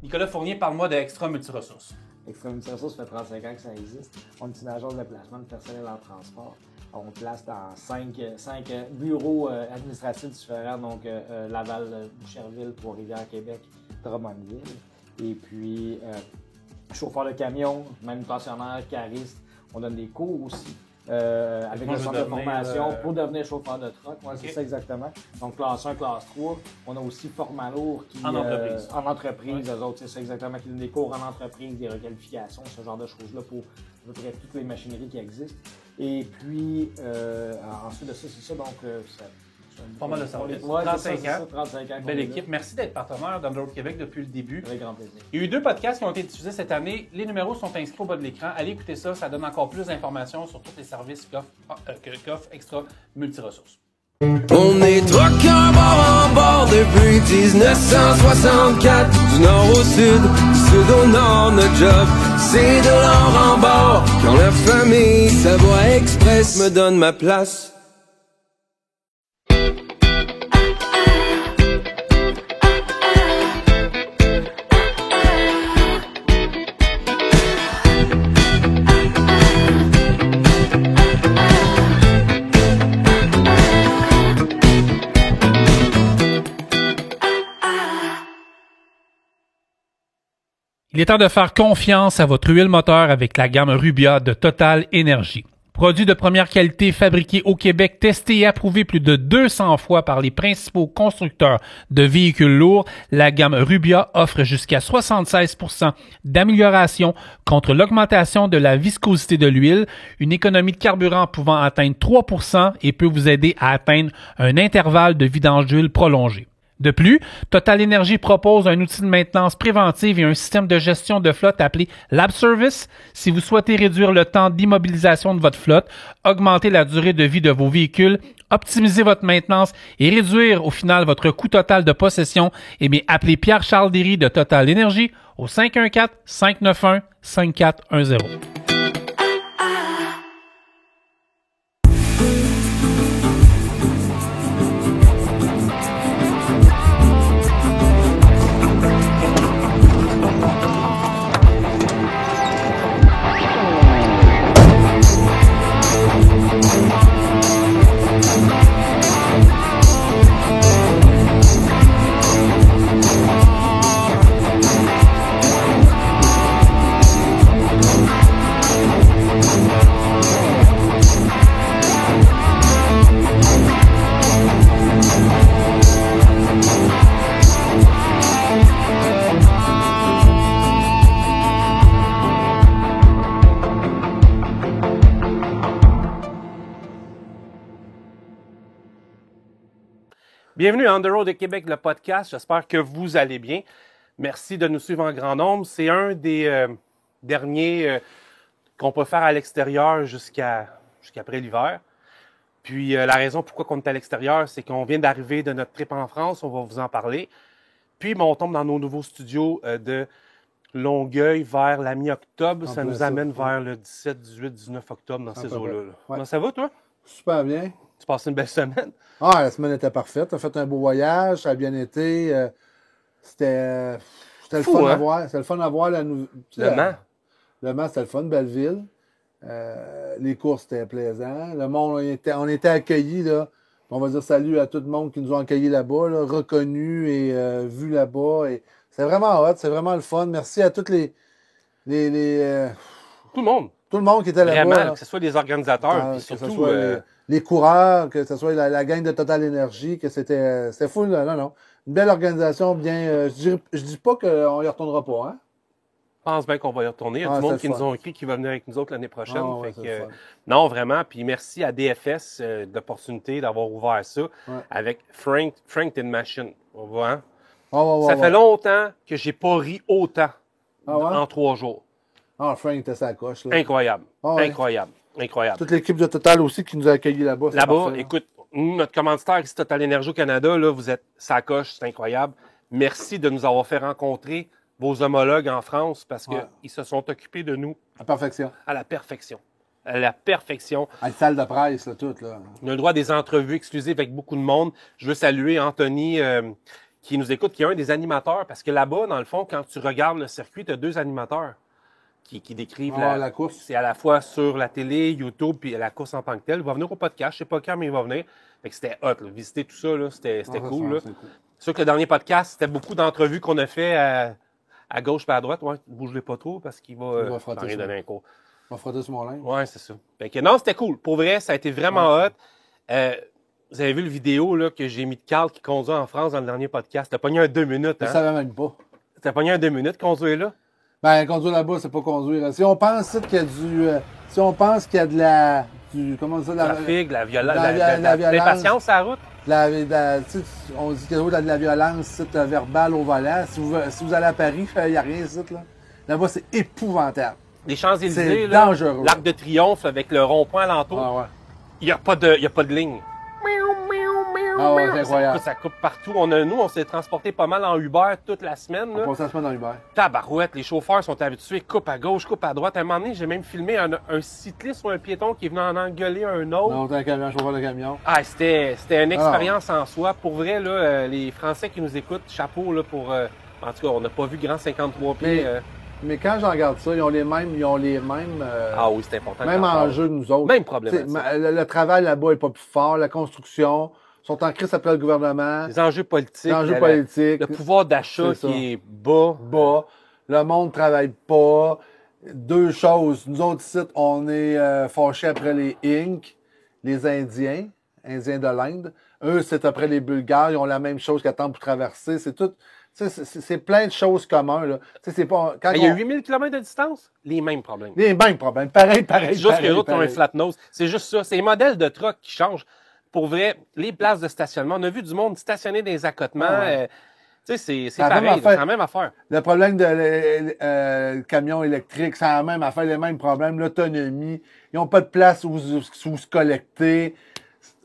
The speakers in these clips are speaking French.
Nicolas Fournier, parle-moi d'Extra Multiressources. Extra Multiressources, ça fait 35 ans que ça existe. On est une agence de placement de personnel en transport. On place dans 5 bureaux administratifs différents, donc Laval, Boucherville, Trois-Rivières, Québec, Drummondville. Et puis, chauffeur de camion, manutentionnaire, cariste. On donne des cours aussi. Avec le centre de formation pour devenir chauffeur de truck. Ouais, okay. C'est ça exactement. Donc, classe 1, classe 3. On a aussi Formalour qui... En entreprise. En entreprise, eux autres, c'est ça exactement, qui donnent des cours en entreprise, des requalifications, ce genre de choses-là pour à peu près toutes les machineries qui existent. Et puis, ensuite de ça, c'est ça, donc... pas mal de services. Ouais, 35 ans. Belle équipe. Merci d'être partenaire d'Underroad Québec depuis le début. Avec grand plaisir. Il y a eu 2 podcasts qui ont été diffusés cette année. Les numéros sont inscrits au bas de l'écran. Allez écouter ça. Ça donne encore plus d'informations sur tous les services qu'offre Extra Multiressources. On est truckers bord en bord depuis 1964. Du nord au sud, du sud au nord, notre job, c'est de l'or en bord. Quand la famille Savoie Express me donne ma place. Il est temps de faire confiance à votre huile moteur avec la gamme Rubia de Total Energy. Produit de première qualité fabriqué au Québec, testé et approuvé plus de 200 fois par les principaux constructeurs de véhicules lourds, la gamme Rubia offre jusqu'à 76% d'amélioration contre l'augmentation de la viscosité de l'huile, une économie de carburant pouvant atteindre 3% et peut vous aider à atteindre un intervalle de vidange d'huile prolongé. De plus, Total Energy propose un outil de maintenance préventive et un système de gestion de flotte appelé Lab Service. Si vous souhaitez réduire le temps d'immobilisation de votre flotte, augmenter la durée de vie de vos véhicules, optimiser votre maintenance et réduire au final votre coût total de possession, eh bien, appelez Pierre-Charles Derry de Total Energy au 514-591-5410. Bienvenue à Underroad de Québec, le podcast. J'espère que vous allez bien. Merci de nous suivre en grand nombre. C'est un des derniers qu'on peut faire à l'extérieur jusqu'après l'hiver. Puis la raison pourquoi on est à l'extérieur, c'est qu'on vient d'arriver de notre trip en France. On va vous en parler. Puis on tombe dans nos nouveaux studios de Longueuil vers la mi-octobre. Ça nous amène vers le 17, 18, 19 octobre dans ces eaux-là. Ouais. Comment ça va, toi? Super bien. Tu passes une belle semaine? Ah, la semaine était parfaite. Tu as fait un beau voyage, ça a bien été. C'était le fun à voir. C'était le fun à voir. Le Mans. Le Mans, c'était le fun, belle ville. Les courses, c'était plaisant. Le monde, on était accueillis, là. On va dire salut à tout le monde qui nous ont accueillis là-bas, là, reconnus et vus là-bas. Et c'est vraiment hot, c'est vraiment le fun. Merci à toutes les tout le monde. Tout le monde qui était là-bas. Vraiment, là. Que ce soit les organisateurs, puis surtout... Que ce soit les coureurs, que ce soit la gang de Total Energy, que c'était fou. Là. Non. Une belle organisation, bien... je dis pas qu'on y retournera pas, hein? Je pense bien qu'on va y retourner. Il y a du monde qui nous ont écrit qui va venir avec nous autres l'année prochaine. Non, vraiment. Puis merci à DFS de l'opportunité d'avoir ouvert ça avec Frank the Machine. On voit, hein? Ça fait longtemps que j'ai pas ri autant en 3 jours. Ah, Frank était sa coche. Là. Incroyable. Incroyable. Toute l'équipe de Total aussi qui nous a accueillis là-bas. Là-bas, écoute, notre commanditaire ici, Total Energy au Canada, là, vous êtes sa coche, c'est incroyable. Merci de nous avoir fait rencontrer vos homologues en France parce qu'ils se sont occupés de nous. À perfection. À la perfection. À la perfection. À la salle de presse, là, tout. Là. On a le droit à des entrevues exclusives avec beaucoup de monde. Je veux saluer Anthony qui nous écoute, qui est un des animateurs, parce que là-bas, dans le fond, quand tu regardes le circuit, tu as 2 animateurs qui décrivent la course. C'est à la fois sur la télé, YouTube, puis la course en tant que telle. Il va venir au podcast, je sais pas quand, mais il va venir. Fait que c'était hot, là. Visiter tout ça, là, c'était cool. Là. C'est cool. C'est sûr que le dernier podcast, c'était beaucoup d'entrevues qu'on a fait à gauche et à droite. Ouais, ne bougez pas trop parce qu'il va frotter rien donner un cours. On va frotter sur mon linge. Ouais, c'est ça. Fait que non, c'était cool. Pour vrai, ça a été vraiment hot. Vous avez vu le vidéo là, que j'ai mis de Carl qui conduit en France dans le dernier podcast. T'as pogné un 2 minutes, Je hein? savais même pas. T'as pogné un 2 minutes conduire là? Ben, conduire là-bas, c'est pas conduire. Si on pense qu'il y a si on pense qu'il y a de la... comment on dit ça? Trafic, la violence, la violence. l'impatience à la route. Tu sais, on dit qu'il y a de la violence verbale au volant. Si vous allez à Paris, il n'y a rien ici, là. Là-bas, c'est épouvantable. Les Champs-Élysées, C'est là, dangereux. l'Arc de Triomphe avec le rond-point alentour, Ah ouais. il n'y a pas de ligne. Ah ouais, c'est incroyable. Ça coupe partout. On s'est transporté pas mal en Uber toute la semaine. On Là. passe la semaine dans l'Uber. Tabarouette, les chauffeurs sont habitués, coupe à gauche, coupe à droite. À un moment donné, j'ai même filmé un cycliste ou un piéton qui est venu en engueuler un autre. Non, t'as un camion, chauffeur de camion. Ah, c'était une expérience en soi. Pour vrai, là, les Français qui nous écoutent, chapeau là, pour... en tout cas, on n'a pas vu grand 53 pieds. Mais quand je regarde ça, ils ont les mêmes Ah oui, c'est important. même enjeux que nous autres. Même problème. Le travail là-bas est pas plus fort, la construction, sont en crise après le gouvernement, Les enjeux politiques. politiques, Le pouvoir d'achat C'est ça. qui est bas. le monde travaille pas. 2 choses, nous autres ici, on est fâchés après les Inc, les Indiens de l'Inde. Eux, c'est après les Bulgares, ils ont la même chose qu'attendre pour traverser. C'est tout. C'est plein de choses communes. Là. C'est pas, quand Il y a 8000 km de distance, les mêmes problèmes. les mêmes problèmes. Pareil. C'est juste que les autres ont un pareil. flat nose. C'est juste ça. C'est les modèles de truck qui changent. Pour vrai, les places de stationnement, on a vu du monde stationner dans les accotements. Ah ouais. Tu sais, c'est la même pareil. C'est affaire. la même affaire. Le problème de camion électrique, c'est la même affaire, les mêmes problèmes. L'autonomie, ils n'ont pas de place où se collecter.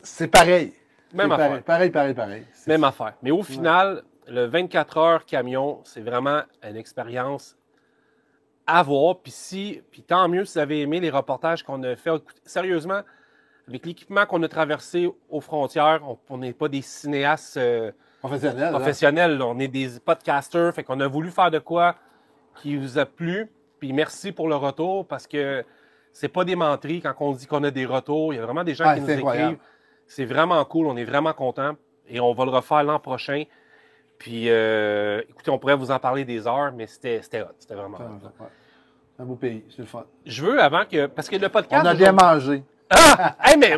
C'est pareil. Même C'est affaire. Pareil. Même affaire. Mais au final, le 24 heures camion, c'est vraiment une expérience à voir. Puis tant mieux si vous avez aimé les reportages qu'on a fait. Sérieusement, avec l'équipement qu'on a traversé aux frontières, on n'est pas des cinéastes professionnels. Là. On est des podcasters. Fait qu'on a voulu faire de quoi qui vous a plu. Puis merci pour le retour parce que c'est pas des menteries quand on dit qu'on a des retours. Il y a vraiment des gens qui nous écrivent. C'est vraiment cool. On est vraiment contents. Et on va le refaire l'an prochain. Puis, écoutez, on pourrait vous en parler des heures, mais c'était hot. C'était vraiment hot. C'est un beau pays, c'est le fun. Je veux, avant que... Parce que le podcast... On a bien mangé. Ah! Hey, mais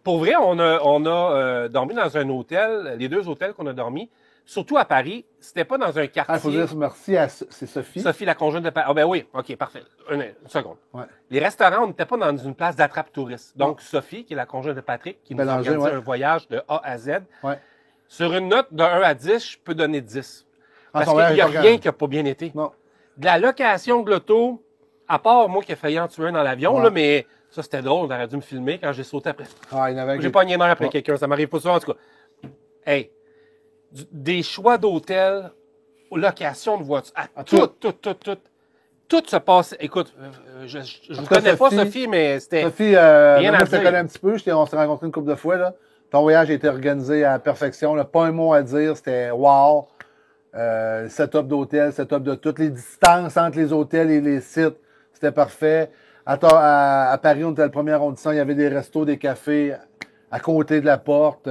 pour vrai, on a dormi dans un hôtel. Les 2 hôtels qu'on a dormi, surtout à Paris, c'était pas dans un quartier... Il faut dire merci à c'est Sophie. Sophie, la conjointe de Paris. Ah ben oui, OK, parfait. Une seconde. Ouais. Les restaurants, on n'était pas dans une place d'attrape-touriste. Donc, Sophie, qui est la conjointe de Patrick, qui nous a organisé un voyage de A à Z. Ouais. Sur une note de 1 à 10, je peux donner 10. Parce son qu'il n'y a voyage rien qui n'a pas bien été. Non. De la location de l'auto, à part moi qui ai failli en tuer un dans l'avion, Ouais. là, mais ça, c'était drôle. On aurait dû me filmer quand j'ai sauté après. Ah, il y en avait J'ai pas une heure après quelqu'un. Ça m'arrive pas souvent, en tout cas. Hey, des choix d'hôtel, location de voiture, tout se passe. Écoute, je ne connais pas Sophie, mais c'était... Sophie, rien à moi, je te dire. connais un petit peu. On s'est rencontrés une couple de fois. Là. Ton voyage a été organisé à la perfection. Là. Pas un mot à dire. C'était wow. Setup d'hôtel, setup de toutes les distances entre les hôtels et les sites. C'était parfait. À Paris, on était le premier arrondissement. Il y avait des restos, des cafés à côté de la porte.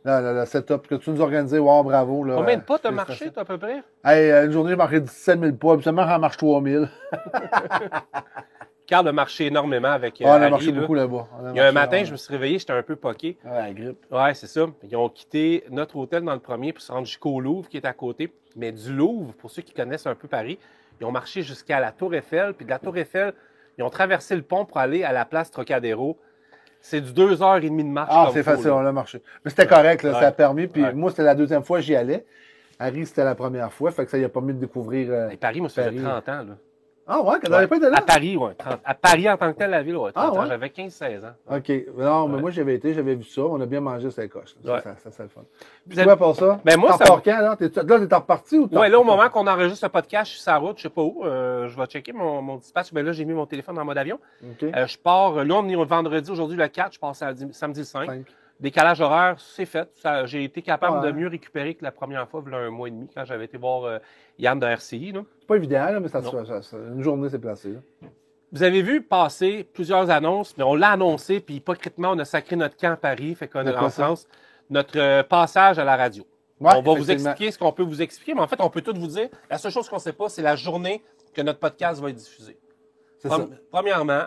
Le setup que tu nous as organisé, wow, bravo. Là, Combien de pas t'as marché, toi, à peu près? Hey, une journée, j'ai marqué 17 000 pas. Habituellement, j'en marche 3 000. Carl a marché énormément avec On a Harry, marché là. beaucoup là-bas. Il y a un matin, je me suis réveillé, j'étais un peu poqué. Ouais, la grippe. Ouais, c'est ça. Ils ont quitté notre hôtel dans le premier pour se rendre jusqu'au Louvre, qui est à côté. Mais du Louvre, pour ceux qui connaissent un peu Paris, ils ont marché jusqu'à la Tour Eiffel. Puis de la Tour Eiffel, ils ont traversé le pont pour aller à la place Trocadéro. C'est du 2h30 de marche. Ah, comme c'est faut, facile, là. on l'a marché. Mais c'était correct, là, Ouais. ça a permis. Puis Ouais. moi, c'était la 2e fois que j'y allais. Harry, c'était la première fois. Fait que ça, il a permis de découvrir. Et Paris, moi, ça faisait Paris. 30 ans. Là. Ah ouais, quand Ouais. t'avais pas été là? À Paris, ouais. 30. À Paris, en tant que tel, la ville, ouais. 30 Ah, ans. ouais? J'avais 15-16 ans. OK. Non, mais Ouais. moi, j'avais vu ça. On a bien mangé, c'était coche. Ouais. Ça, c'est le fun. Puis Vous toi, êtes- pour ça? Ben, moi, t'en ça repars quand, là? T'es reparti ou t'es Ouais, là, au moment qu'on enregistre le podcast, je suis sur la route, je sais pas où. Je vais checker mon dispatch. Ben là, j'ai mis mon téléphone en mode avion. OK. Je pars, là, on est vendredi, aujourd'hui le 4, je pars samedi le 5. Cinq. Décalage horaire, c'est fait. J'ai été capable Ouais. de mieux récupérer que la première fois, il y a un mois et demi, quand j'avais été voir Yann de RCI. Là. C'est pas évident, là, mais Non. une journée, c'est placé. Là. Vous avez vu passer plusieurs annonces, mais on l'a annoncé, puis hypocritement, on a sacré notre camp à Paris, fait qu'on De est quoi en ça? France, notre passage à la radio. Ouais, on va vous effectivement. expliquer ce qu'on peut vous expliquer, mais en fait, on peut tout vous dire. La seule chose qu'on ne sait pas, c'est la journée que notre podcast va être diffusé. C'est ça. Premièrement,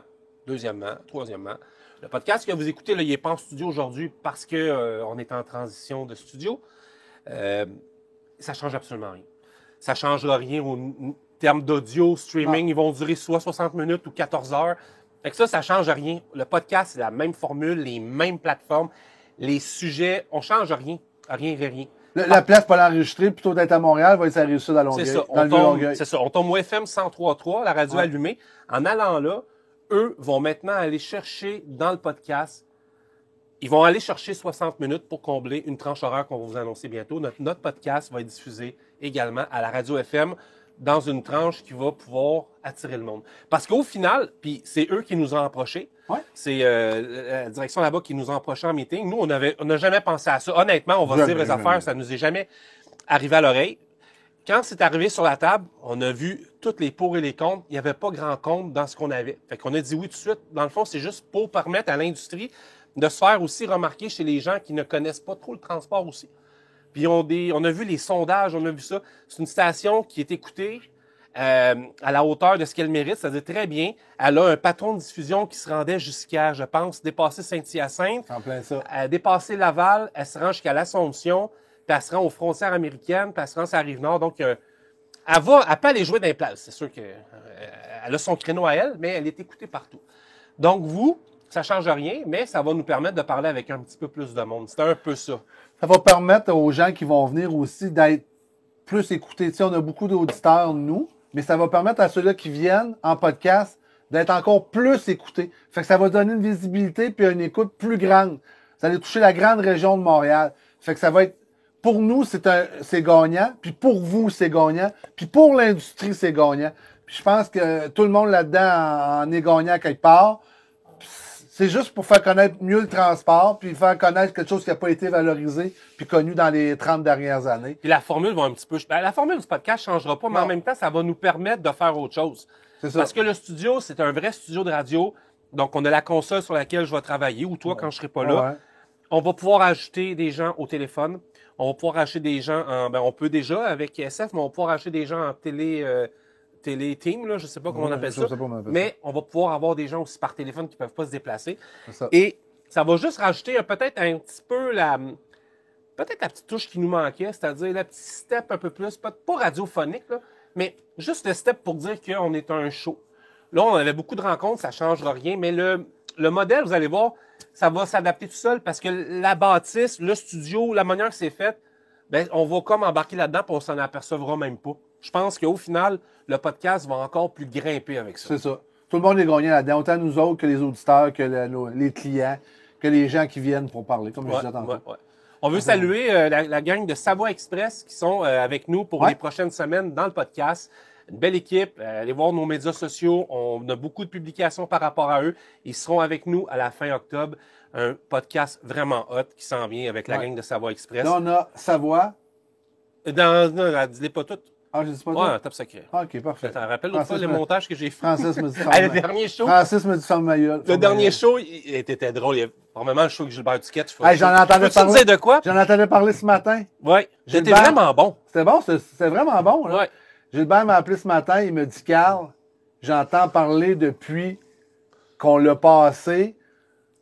deuxièmement, troisièmement, le podcast que vous écoutez, là, il n'est pas en studio aujourd'hui parce qu'on est en transition de studio. Ça ne change absolument rien. Ça ne changera rien au terme d'audio, streaming. Ils vont durer soit 60 minutes ou 14 heures. Fait que ça ne change rien. Le podcast, c'est la même formule, les mêmes plateformes. Les sujets, on ne change rien. Rien. La place pour l'enregistrer, plutôt d'être à Montréal, va être à Rive-Sud à Longueuil. C'est ça. Dans le Vieux-Longueuil. C'est ça. On tombe au FM 103.3, la radio allumée. En allant là, eux vont maintenant aller chercher dans le podcast, ils vont aller chercher 60 minutes pour combler une tranche horaire qu'on va vous annoncer bientôt. Notre podcast va être diffusé également à la radio FM dans une tranche qui va pouvoir attirer le monde. Parce qu'au final, puis c'est eux qui nous ont approchés, c'est la direction là-bas qui nous a approchés en meeting. Nous, on n'a jamais pensé à ça. Honnêtement, on va se dire les affaires, ça nous est jamais arrivé à l'oreille. Quand c'est arrivé sur la table, on a vu tous les pour et les contre. Il n'y avait pas grand contre dans ce qu'on avait. Fait qu'on a dit oui tout de suite. Dans le fond, c'est juste pour permettre à l'industrie de se faire aussi remarquer chez les gens qui ne connaissent pas trop le transport aussi. Puis on a vu les sondages, on a vu ça. C'est une station qui est écoutée à la hauteur de ce qu'elle mérite, c'est-à-dire très bien. Elle a un patron de diffusion qui se rendait jusqu'à, je pense, dépasser Saint-Hyacinthe, En plein ça. dépasser Laval, elle se rend jusqu'à l'Assomption, puis elle se rend aux frontières américaines, puis elle se rend sur la Rive-Nord. Donc, elle peut aller jouer dans les places. C'est sûr qu'elle a son créneau à elle, mais elle est écoutée partout. Donc, vous, ça ne change rien, mais ça va nous permettre de parler avec un petit peu plus de monde. C'est un peu ça. Ça va permettre aux gens qui vont venir aussi d'être plus écoutés. Tu sais, on a beaucoup d'auditeurs, nous, mais ça va permettre à ceux-là qui viennent en podcast d'être encore plus écoutés. Fait que ça va donner une visibilité puis une écoute plus grande. Ça va toucher la grande région de Montréal. Fait que ça va être, pour nous, c'est gagnant, puis pour vous, c'est gagnant, puis pour l'industrie, c'est gagnant. Puis je pense que tout le monde là-dedans en est gagnant quelque part. C'est juste pour faire connaître mieux le transport, puis faire connaître quelque chose qui n'a pas été valorisé, puis connu dans les 30 dernières années. Puis la formule va un petit peu... la formule du podcast ne changera pas, mais en même temps, ça va nous permettre de faire autre chose. C'est ça. Parce que le studio, c'est un vrai studio de radio. Donc, on a la console sur laquelle je vais travailler, ou toi, quand je ne serai pas là. Ouais. On va pouvoir ajouter des gens au téléphone. On va pouvoir acheter des gens on peut déjà avec SF, mais on va pouvoir acheter des gens en télé-team, là, je ne sais pas comment on appelle ça. Mais on va pouvoir avoir des gens aussi par téléphone qui ne peuvent pas se déplacer. C'est ça. Et ça va juste rajouter peut-être un petit peu peut-être la petite touche qui nous manquait, c'est-à-dire le petit step un peu plus, pas radiophonique, là, mais juste le step pour dire qu'on est un show. Là, on avait beaucoup de rencontres, ça ne changera rien, mais le modèle, vous allez voir, ça va s'adapter tout seul parce que la bâtisse, le studio, la manière que c'est fait, ben, on va comme embarquer là-dedans et on s'en apercevra même pas. Je pense qu'au final, le podcast va encore plus grimper avec ça. C'est ça. Tout le monde est gagnant là-dedans, autant nous autres que les auditeurs, que les clients, que les gens qui viennent pour parler, comme je disais tantôt. Ouais. On veut saluer la gang de Savoie Express qui sont avec nous pour les prochaines semaines dans le podcast. Une belle équipe. Allez voir nos médias sociaux. On a beaucoup de publications par rapport à eux. Ils seront avec nous à la fin octobre. Un podcast vraiment hot qui s'en vient avec la gang de Savoie Express. Là, on a Savoie. Non, dis-les pas toutes. Ah, je ne dis pas Ouais, tout. un top secret. Ah, OK, parfait. Je te rappelle l'autre fois Francis le me- montage que j'ai fait. Francis me dit Le dernier show. Francis me dit ferme ma gueule. Le dernier show, il était drôle. Il y a probablement le show que Gilbert Duquette. Hey, j'en entendais Peux-tu parler. dire de quoi? J'en entendais parler ce matin. Oui. J'étais Gilbert. vraiment bon. C'était bon, c'était vraiment bon. Là. Ouais. Gilbert m'a appelé ce matin, il me dit, Carl, j'entends parler depuis qu'on l'a passé.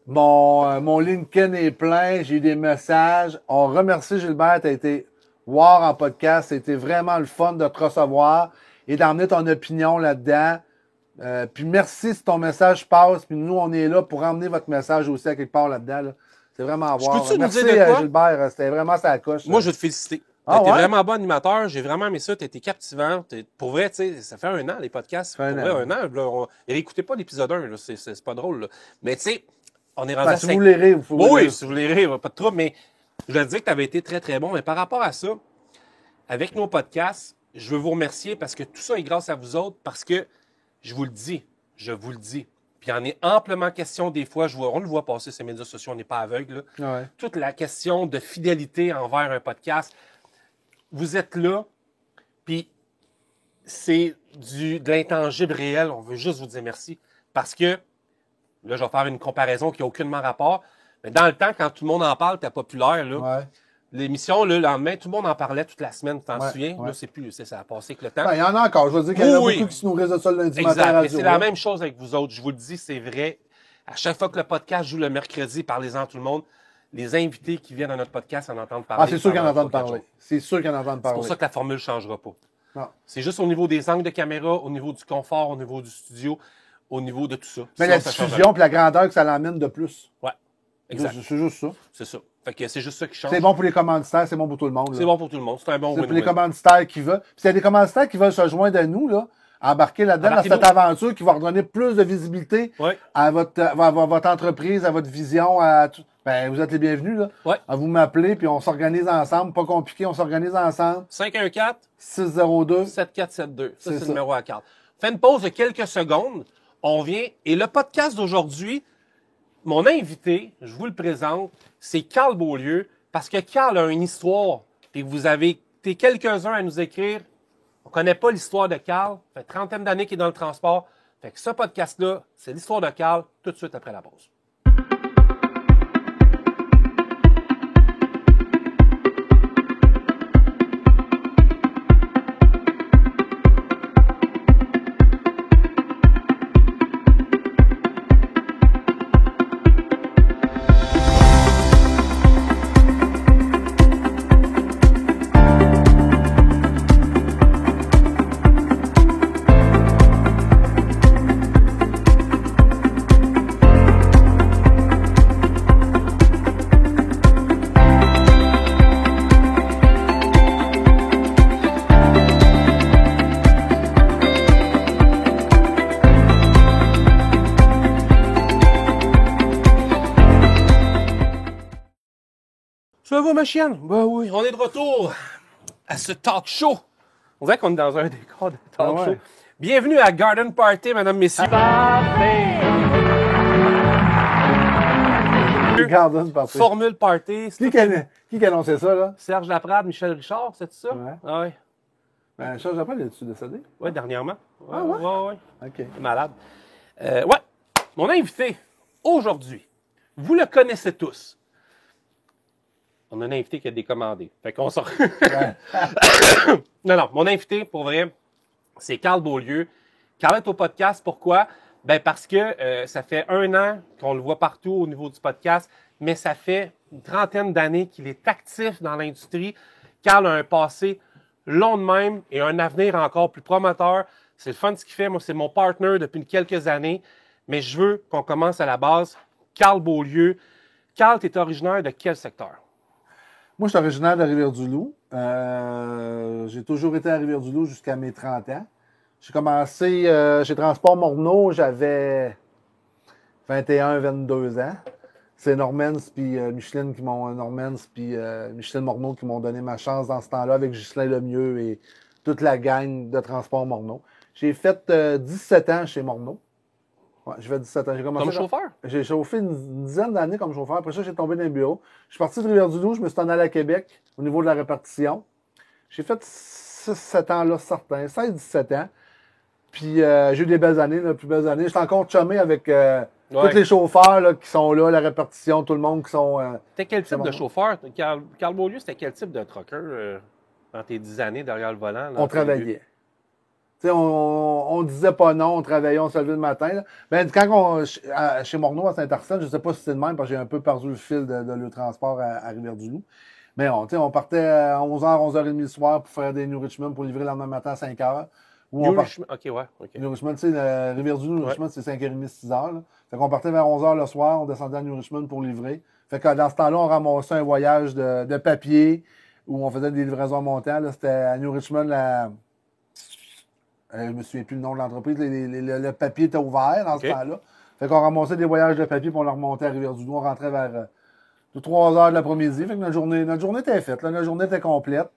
Mon LinkedIn est plein, j'ai eu des messages. On remercie Gilbert, t'as été voir en podcast. C'était vraiment le fun de te recevoir et d'emmener ton opinion là-dedans. Puis merci si ton message passe. Puis nous, on est là pour emmener votre message aussi à quelque part là-dedans. Là. C'est vraiment à voir. peux-tu nous Merci dire de quoi? Gilbert, c'était vraiment sa coche. Moi, je veux te féliciter. Ah T'es ouais? vraiment bon animateur. J'ai vraiment aimé ça. T'as été captivant. Pour vrai, tu sais, ça fait un an, les podcasts. Ça fait Pour un vrai, an. un an. Là, réécoutez pas l'épisode 1. Là. C'est pas drôle. Là. Mais tu sais, on est rendu Ben, à si 5... vous voulez rire, vous pouvez Oui, rire. si vous voulez rire, pas de trouble. Mais je voulais te dire que tu avais été très, très bon. Mais par rapport à ça, avec nos podcasts, je veux vous remercier parce que tout ça est grâce à vous autres. Parce que je vous le dis. Puis Puis il y en est amplement question des fois, on le voit passer ces médias sociaux, on n'est pas aveugle. Là. Ouais. Toute la question de fidélité envers un podcast. Vous êtes là, puis c'est de l'intangible réel. On veut juste vous dire merci. Parce que, là, je vais faire une comparaison qui n'a aucunement rapport. Mais dans le temps, quand tout le monde en parle, t'es populaire, là, Ouais. l'émission, le lendemain, tout le monde en parlait toute la semaine, tu t'en Ouais, souviens? ouais. Là, c'est plus, ça a passé avec le temps. Ben, il y en a encore. Je veux dire qu'il y en a Oui. beaucoup qui se nourrissent de ça le lundi matin à Exact. la Et radio. c'est la là. même chose avec vous autres. Je vous le dis, c'est vrai. À chaque fois que le podcast joue le mercredi, parlez-en à tout le monde. Les invités qui viennent à notre podcast en entendent parler. Ah, c'est sûr qu'ils en pendant entendent 3-4 parler. jours. C'est sûr qu'ils en entendent C'est parler. pour ça que la formule ne changera pas. Non. C'est juste au niveau des angles de caméra, au niveau du confort, au niveau du studio, au niveau de tout ça. Mais Sinon, la ça change diffusion et la grandeur que ça l'emmène de plus. rien. Ouais. Exact. C'est juste ça. C'est ça. Fait que c'est juste ça qui change. C'est bon pour les commanditaires, c'est bon pour tout le monde. là. C'est bon pour tout le monde. C'est un bon C'est pour les win-win. commanditaires qui veulent. Puis s'il y a des commanditaires qui veulent se joindre à nous, là, embarquer là-dedans dans cette Embarquez-vous. aventure qui va redonner plus de visibilité Ouais. à votre entreprise, à votre vision, à tout. Ben, vous êtes les bienvenus, là. Ouais. À vous m'appeler, puis on s'organise ensemble. Pas compliqué, on s'organise ensemble. 514-7472. 602. Ça, c'est C'est le ça. numéro à carte. Fais une pause de quelques secondes. On vient. Et le podcast d'aujourd'hui, mon invité, je vous le présente, c'est Carl Beaulieu. Parce que Carl a une histoire. Et vous avez été quelques-uns à nous écrire. On ne connaît pas l'histoire de Carl. Ça fait 30 d'années qu'il est dans le transport. Fait que ce podcast-là, c'est l'histoire de Carl tout de suite après la pause. Ça va, ma chienne? Ben oui, on est de retour à ce talk show. On dirait qu'on est dans un décor de talk Ah ouais. show. Bienvenue à Garden Party, mesdames, messieurs. Garden Party. Formule Party. c'est Qui annonçait ça, là? Serge Laprade, Michel Richard, c'est ça? Ouais. Ah ouais. Ben, Charles Japon, il est-tu décédé? Ouais, dernièrement. Ah ouais? Ouais. OK. Malade. Ouais. Mon invité, aujourd'hui, vous le connaissez tous. On a un invité qui a décommandé. Fait qu'on sort. Non, mon invité, pour vrai, c'est Carl Beaulieu. Carl est au podcast. Pourquoi? Ben parce que ça fait 1 an qu'on le voit partout au niveau du podcast, mais ça fait une 30aine d'années qu'il est actif dans l'industrie. Carl a un passé long de même et un avenir encore plus prometteur. C'est le fun ce qu'il fait. Moi, c'est mon partner depuis quelques années. Mais je veux qu'on commence à la base. Carl Beaulieu. Carl, tu es originaire de quel secteur? Moi, je suis originaire de Rivière-du-Loup. J'ai toujours été à Rivière-du-Loup jusqu'à mes 30 ans. J'ai commencé chez Transport Morneau, j'avais 21, 22 ans. C'est Normans puis Micheline Micheline Morneau qui m'ont donné ma chance dans ce temps-là avec Ghislain Lemieux et toute la gang de Transport Morneau. J'ai fait 17 ans chez Morneau. Ouais, j'ai fait 17 ans. J'ai commencé Comme chauffeur? J'ai chauffé une dizaine d'années comme chauffeur. Après ça, j'ai tombé dans le bureau. Je suis parti de Rivière-du-Loup, je me suis en allé à Québec au niveau de la répartition. J'ai fait 6-7 ans là, certains, 16-17 ans. Puis j'ai eu des belles années, les plus belles années. J'étais encore chumé avec tous les chauffeurs là, qui sont là, la répartition, tout le monde qui sont. C'était quel type bon. de chauffeur? Carl Beaulieu, c'était quel type de trucker dans tes 10 années derrière le volant? là, On en tes débuts? travaillait. Tu sais, on disait pas non, on travaillait, on se levait le matin. Là. Ben, quand chez Morneau à Saint-Arsène, je sais pas si c'est le même, parce que j'ai un peu perdu le fil de le transport à Rivière-du-Loup. Mais on partait à 11h, 11h30 le soir pour faire des New Richmond pour livrer le lendemain matin à 5h. New Richmond, OK, ouais. OK. New Richmond, tu sais, Rivière-du-Loup, New Richmond, c'est 5h30, 6h. Là. Fait qu'on partait vers 11h le soir, on descendait à New Richmond pour livrer. Fait que dans ce temps-là, on ramassait un voyage de papier où on faisait des livraisons montants. Là. C'était à New Richmond, je me souviens plus le nom de l'entreprise. Le papier était ouvert dans ce temps-là. Fait qu'on ramassait des voyages de papier puis on le remontait à Rivière-du-Loup. On rentrait vers 3 heures de l'après-midi. Fait que notre journée était faite. Là. Notre journée était complète.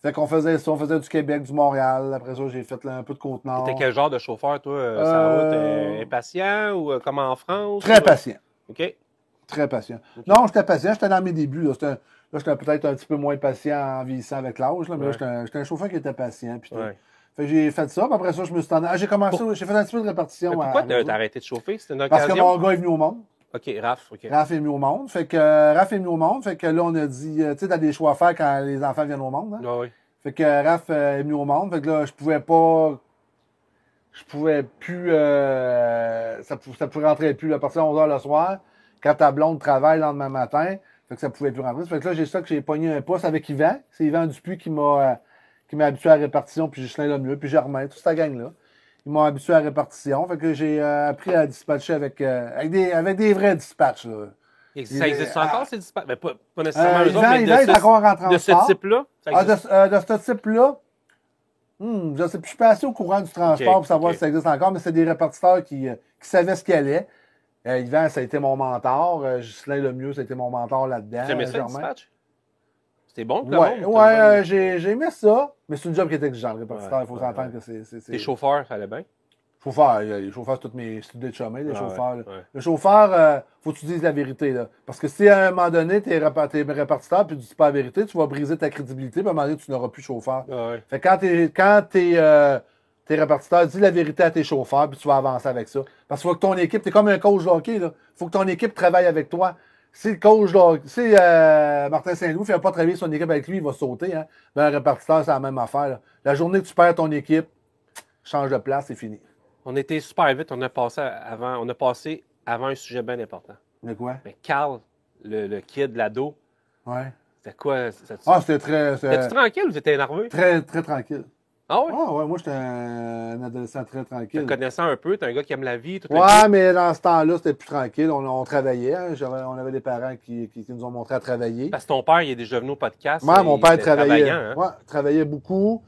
Fait qu'on faisait ça, on faisait du Québec, du Montréal. Après ça, j'ai fait là, un peu de Côte-Nord. T'étais quel genre de chauffeur, toi, sur la route? Impatient ou comme en France? Très patient. OK. Très patient. Non, j'étais patient, j'étais dans mes débuts. Là, j'étais peut-être un petit peu moins patient en vieillissant avec l'âge, là, mais là, j'étais un chauffeur qui était patient. Puis Ouais. fait que j'ai fait ça, puis après ça, je me suis tendu. J'ai commencé, j'ai fait un petit peu de répartition. Mais pourquoi t'as arrêté de chauffer? C'était une Parce occasion? que mon gars est venu au monde. OK, Raph. OK. Raph est venu au monde. Fait que Raph est venu au monde. Fait que là, on a dit, tu sais, t'as des choix à faire quand les enfants viennent au monde. Hein? Ah oui. Fait que Raph est venu au monde. Fait que là, je pouvais plus, ça pouvait rentrer plus. À partir de 11h le soir, quand ta blonde travaille le lendemain matin, fait que ça pouvait plus rentrer. Fait que là, j'ai pogné un poste avec Yvan. C'est Yvan Dupuis qui m'a habitué à la répartition, puis Justin Lemieux, puis Germain, toute cette gang-là. Ils m'ont habitué à la répartition. Fait que j'ai appris à dispatcher avec des vrais dispatchs, là. Ça existe encore, ces dispatchs? Mais pas nécessairement eux autres, Yvan, mais Yvan est encore en de ce transport. type-là? Ça existe? De ce type-là, je sais plus, je suis pas assez au courant du transport pour savoir si ça existe encore, mais c'est des répartiteurs qui savaient ce qu'il allait. Yvan, ça a été mon mentor. Ghislain Lemieux, ça a été mon mentor là-dedans. Tu aimais ça, le Germain. dispatch? C'était bon pour le Ouais, monde? ouais, j'ai aimé ça, mais c'est une job qui est exigeant, le répartiteur. Il faut s'entendre que c'est. Les chauffeurs, ça allait bien? Chauffeur, les chauffeurs, c'est tous des chômés, les chauffeurs. ouais. Le chauffeur, faut que tu dises la vérité. Là. Parce que si à un moment donné, t'es répartiteur puis tu dis pas la vérité, tu vas briser ta crédibilité, puis à un moment donné, tu n'auras plus de chauffeur. Ah ouais. Fait que quand t'es répartiteur, dis la vérité à tes chauffeurs, puis tu vas avancer avec ça. Parce qu'il faut que ton équipe, t'es comme un coach de hockey, là. Faut que ton équipe travaille avec toi. Si le coach de hockey, si Martin Saint-Louis ne fait pas travailler son équipe avec lui, il va sauter. Hein? Ben, un répartiteur, c'est la même affaire. Là. La journée que tu perds ton équipe, change de place, c'est fini. On était super vite, on a passé avant un sujet bien important. Mais quoi? Mais Carl, le kid, l'ado, Ouais. c'était quoi? C'était très. T'étais-tu tranquille ou t'étais énervé? Très, très tranquille. Ah oui? Ah ouais, moi, j'étais un adolescent très Te tranquille. connaissant un peu, t'es un gars qui aime la vie. Tout Ouais, mais dans ce temps-là, c'était plus tranquille. On travaillait. Hein. On avait des parents qui nous ont montré à travailler. Parce que ton père, il est déjà venu au podcast. Moi, mon père était travaillait. travaillant, hein? Ouais, travaillait beaucoup.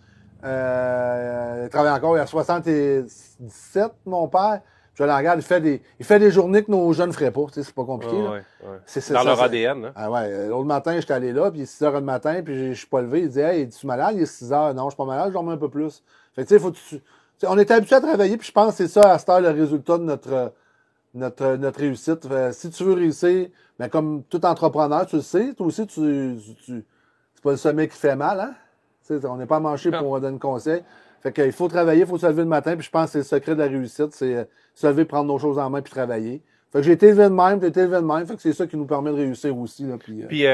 Il travaille encore. Il a 77, mon père. Je le regarde, il fait des journées que nos jeunes ne feraient pas. Tu sais, c'est pas compliqué. Ah là. ouais, ouais. C'est Dans leur ça. ADN. Hein? Ah ouais, l'autre matin, j'étais allé là, puis il est 6 h du matin, puis je suis pas levé. Il dit, hey, es-tu malade? Il est 6 h. Non, je suis pas malade, je dormais un peu plus. Fait que, tu sais, on était habitué à travailler, puis je pense que c'est ça, à cette heure, le résultat de notre réussite. Si tu veux réussir, ben, comme tout entrepreneur, tu le sais, toi aussi, c'est pas le sommet qui fait mal, hein? Tu sais, on n'est pas manché pour donner conseil. Fait qu'il faut travailler, il faut se lever le matin, puis je pense que c'est le secret de la réussite, c'est se lever, prendre nos choses en main, puis travailler. Fait que j'ai été élevé de même, t'as été élevé de même, fait que c'est ça qui nous permet de réussir aussi. Là, puis,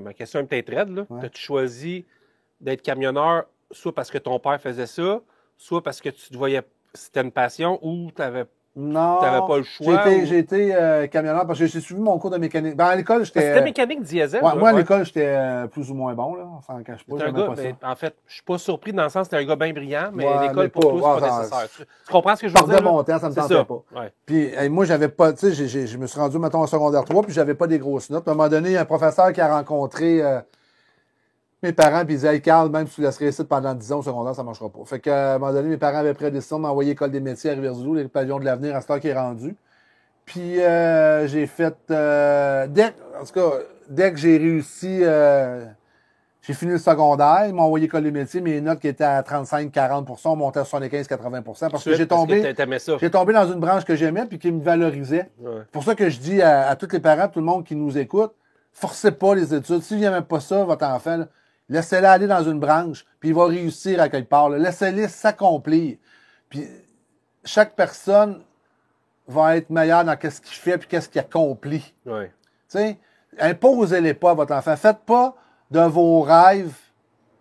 ma question est peut-être raide, là. Ouais. T'as-tu choisi d'être camionneur soit parce que ton père faisait ça, soit parce que tu te voyais, c'était une passion, ou t'avais non, pas le choix? J'ai été camionneur parce que j'ai suivi mon cours de mécanique. Ben, à l'école, j'étais. C'était mécanique diesel. Ouais, là, moi, à ouais. l'école, j'étais plus ou moins bon, là. Enfin, en cache pas, T'es un j'aimais gars, pas ça. en fait, je suis pas surpris dans le sens que t'es un gars bien brillant, mais Ouais, l'école mais pour toi, c'est pas ça- nécessaire. Tu comprends ce que je Je veux dire? perdais là? mon temps, ça me C'est tentait ça. pas. Ouais. Puis moi, j'avais pas, tu sais, je me suis rendu, mettons, en secondaire 3, puis j'avais pas des grosses notes. Puis à un moment donné, il y a un professeur qui a rencontré mes parents, puis il disait, hey, Carl, même si tu laisserais ici pendant 10 ans au secondaire, ça marchera pas. Fait qu'à un moment donné, mes parents avaient pris la décision de m'envoyer à l'école des métiers à Rivière-du-Loup, les pavillons de l'avenir, à ce temps qui est rendu. Puis j'ai fait, dès que j'ai réussi, j'ai fini le secondaire, ils m'ont envoyé à l'école des métiers, mes notes qui étaient à 35-40%, ont monté à 75-80%, parce que j'ai tombé. T'aimais ça. J'ai tombé dans une branche que j'aimais puis qui me valorisait. Ouais. C'est pour ça que je dis à tous les parents, tout le monde qui nous écoute, forcez pas les études. S'il n'aime pas ça, votre enfant, là, laissez-le aller dans une branche, puis il va réussir à quelque part. Là. Laissez-le s'accomplir. Puis chaque personne va être meilleure dans ce qu'il fait puis qu'est-ce qu'il accomplit. Ouais. Tu sais, imposez-les pas à votre enfant. Faites pas de vos rêves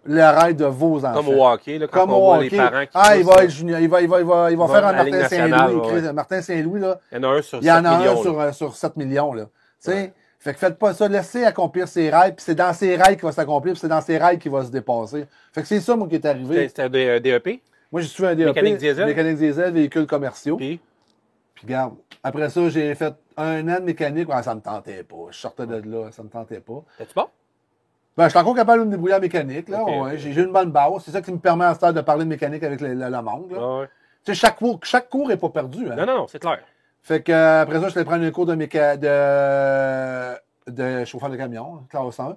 le rêve de vos enfants. Comme au hockey, là, quand Comme on au voit hockey. les parents qui Ah, il poussent, va être junior. Il va faire un à la Ligue Martin nationale, Saint-Louis. ouais. Martin Saint-Louis, là. Il y en a un sur Il y en 7 a millions. un sur 7 millions, là. Tu sais? Fait que faites pas ça. Laissez accomplir ses rêves, puis c'est dans ses rêves qu'il va s'accomplir, puis c'est dans ses rêves qu'il va se dépasser. Fait que c'est ça, moi, qui est arrivé. C'était un DEP. Moi, j'ai suivi un DEP. Mécanique diesel? Mécanique diesel, véhicules commerciaux. Puis, Puis, regarde, après ça, j'ai fait un an de mécanique. Ouais, ça me tentait pas. Je sortais de là, ça me tentait pas. t'es-tu bon? Ben, je suis encore capable de me débrouiller en mécanique, là. Ok, Ouais. ok. J'ai une bonne base. C'est ça qui me permet à ce temps de parler de mécanique avec le monde, là. Ah ouais. Tu sais, chaque cours n'est pas perdu, hein. Non, c'est clair. Fait que, après ça, je suis allé prendre un cours de chauffeur de camion, classe 1.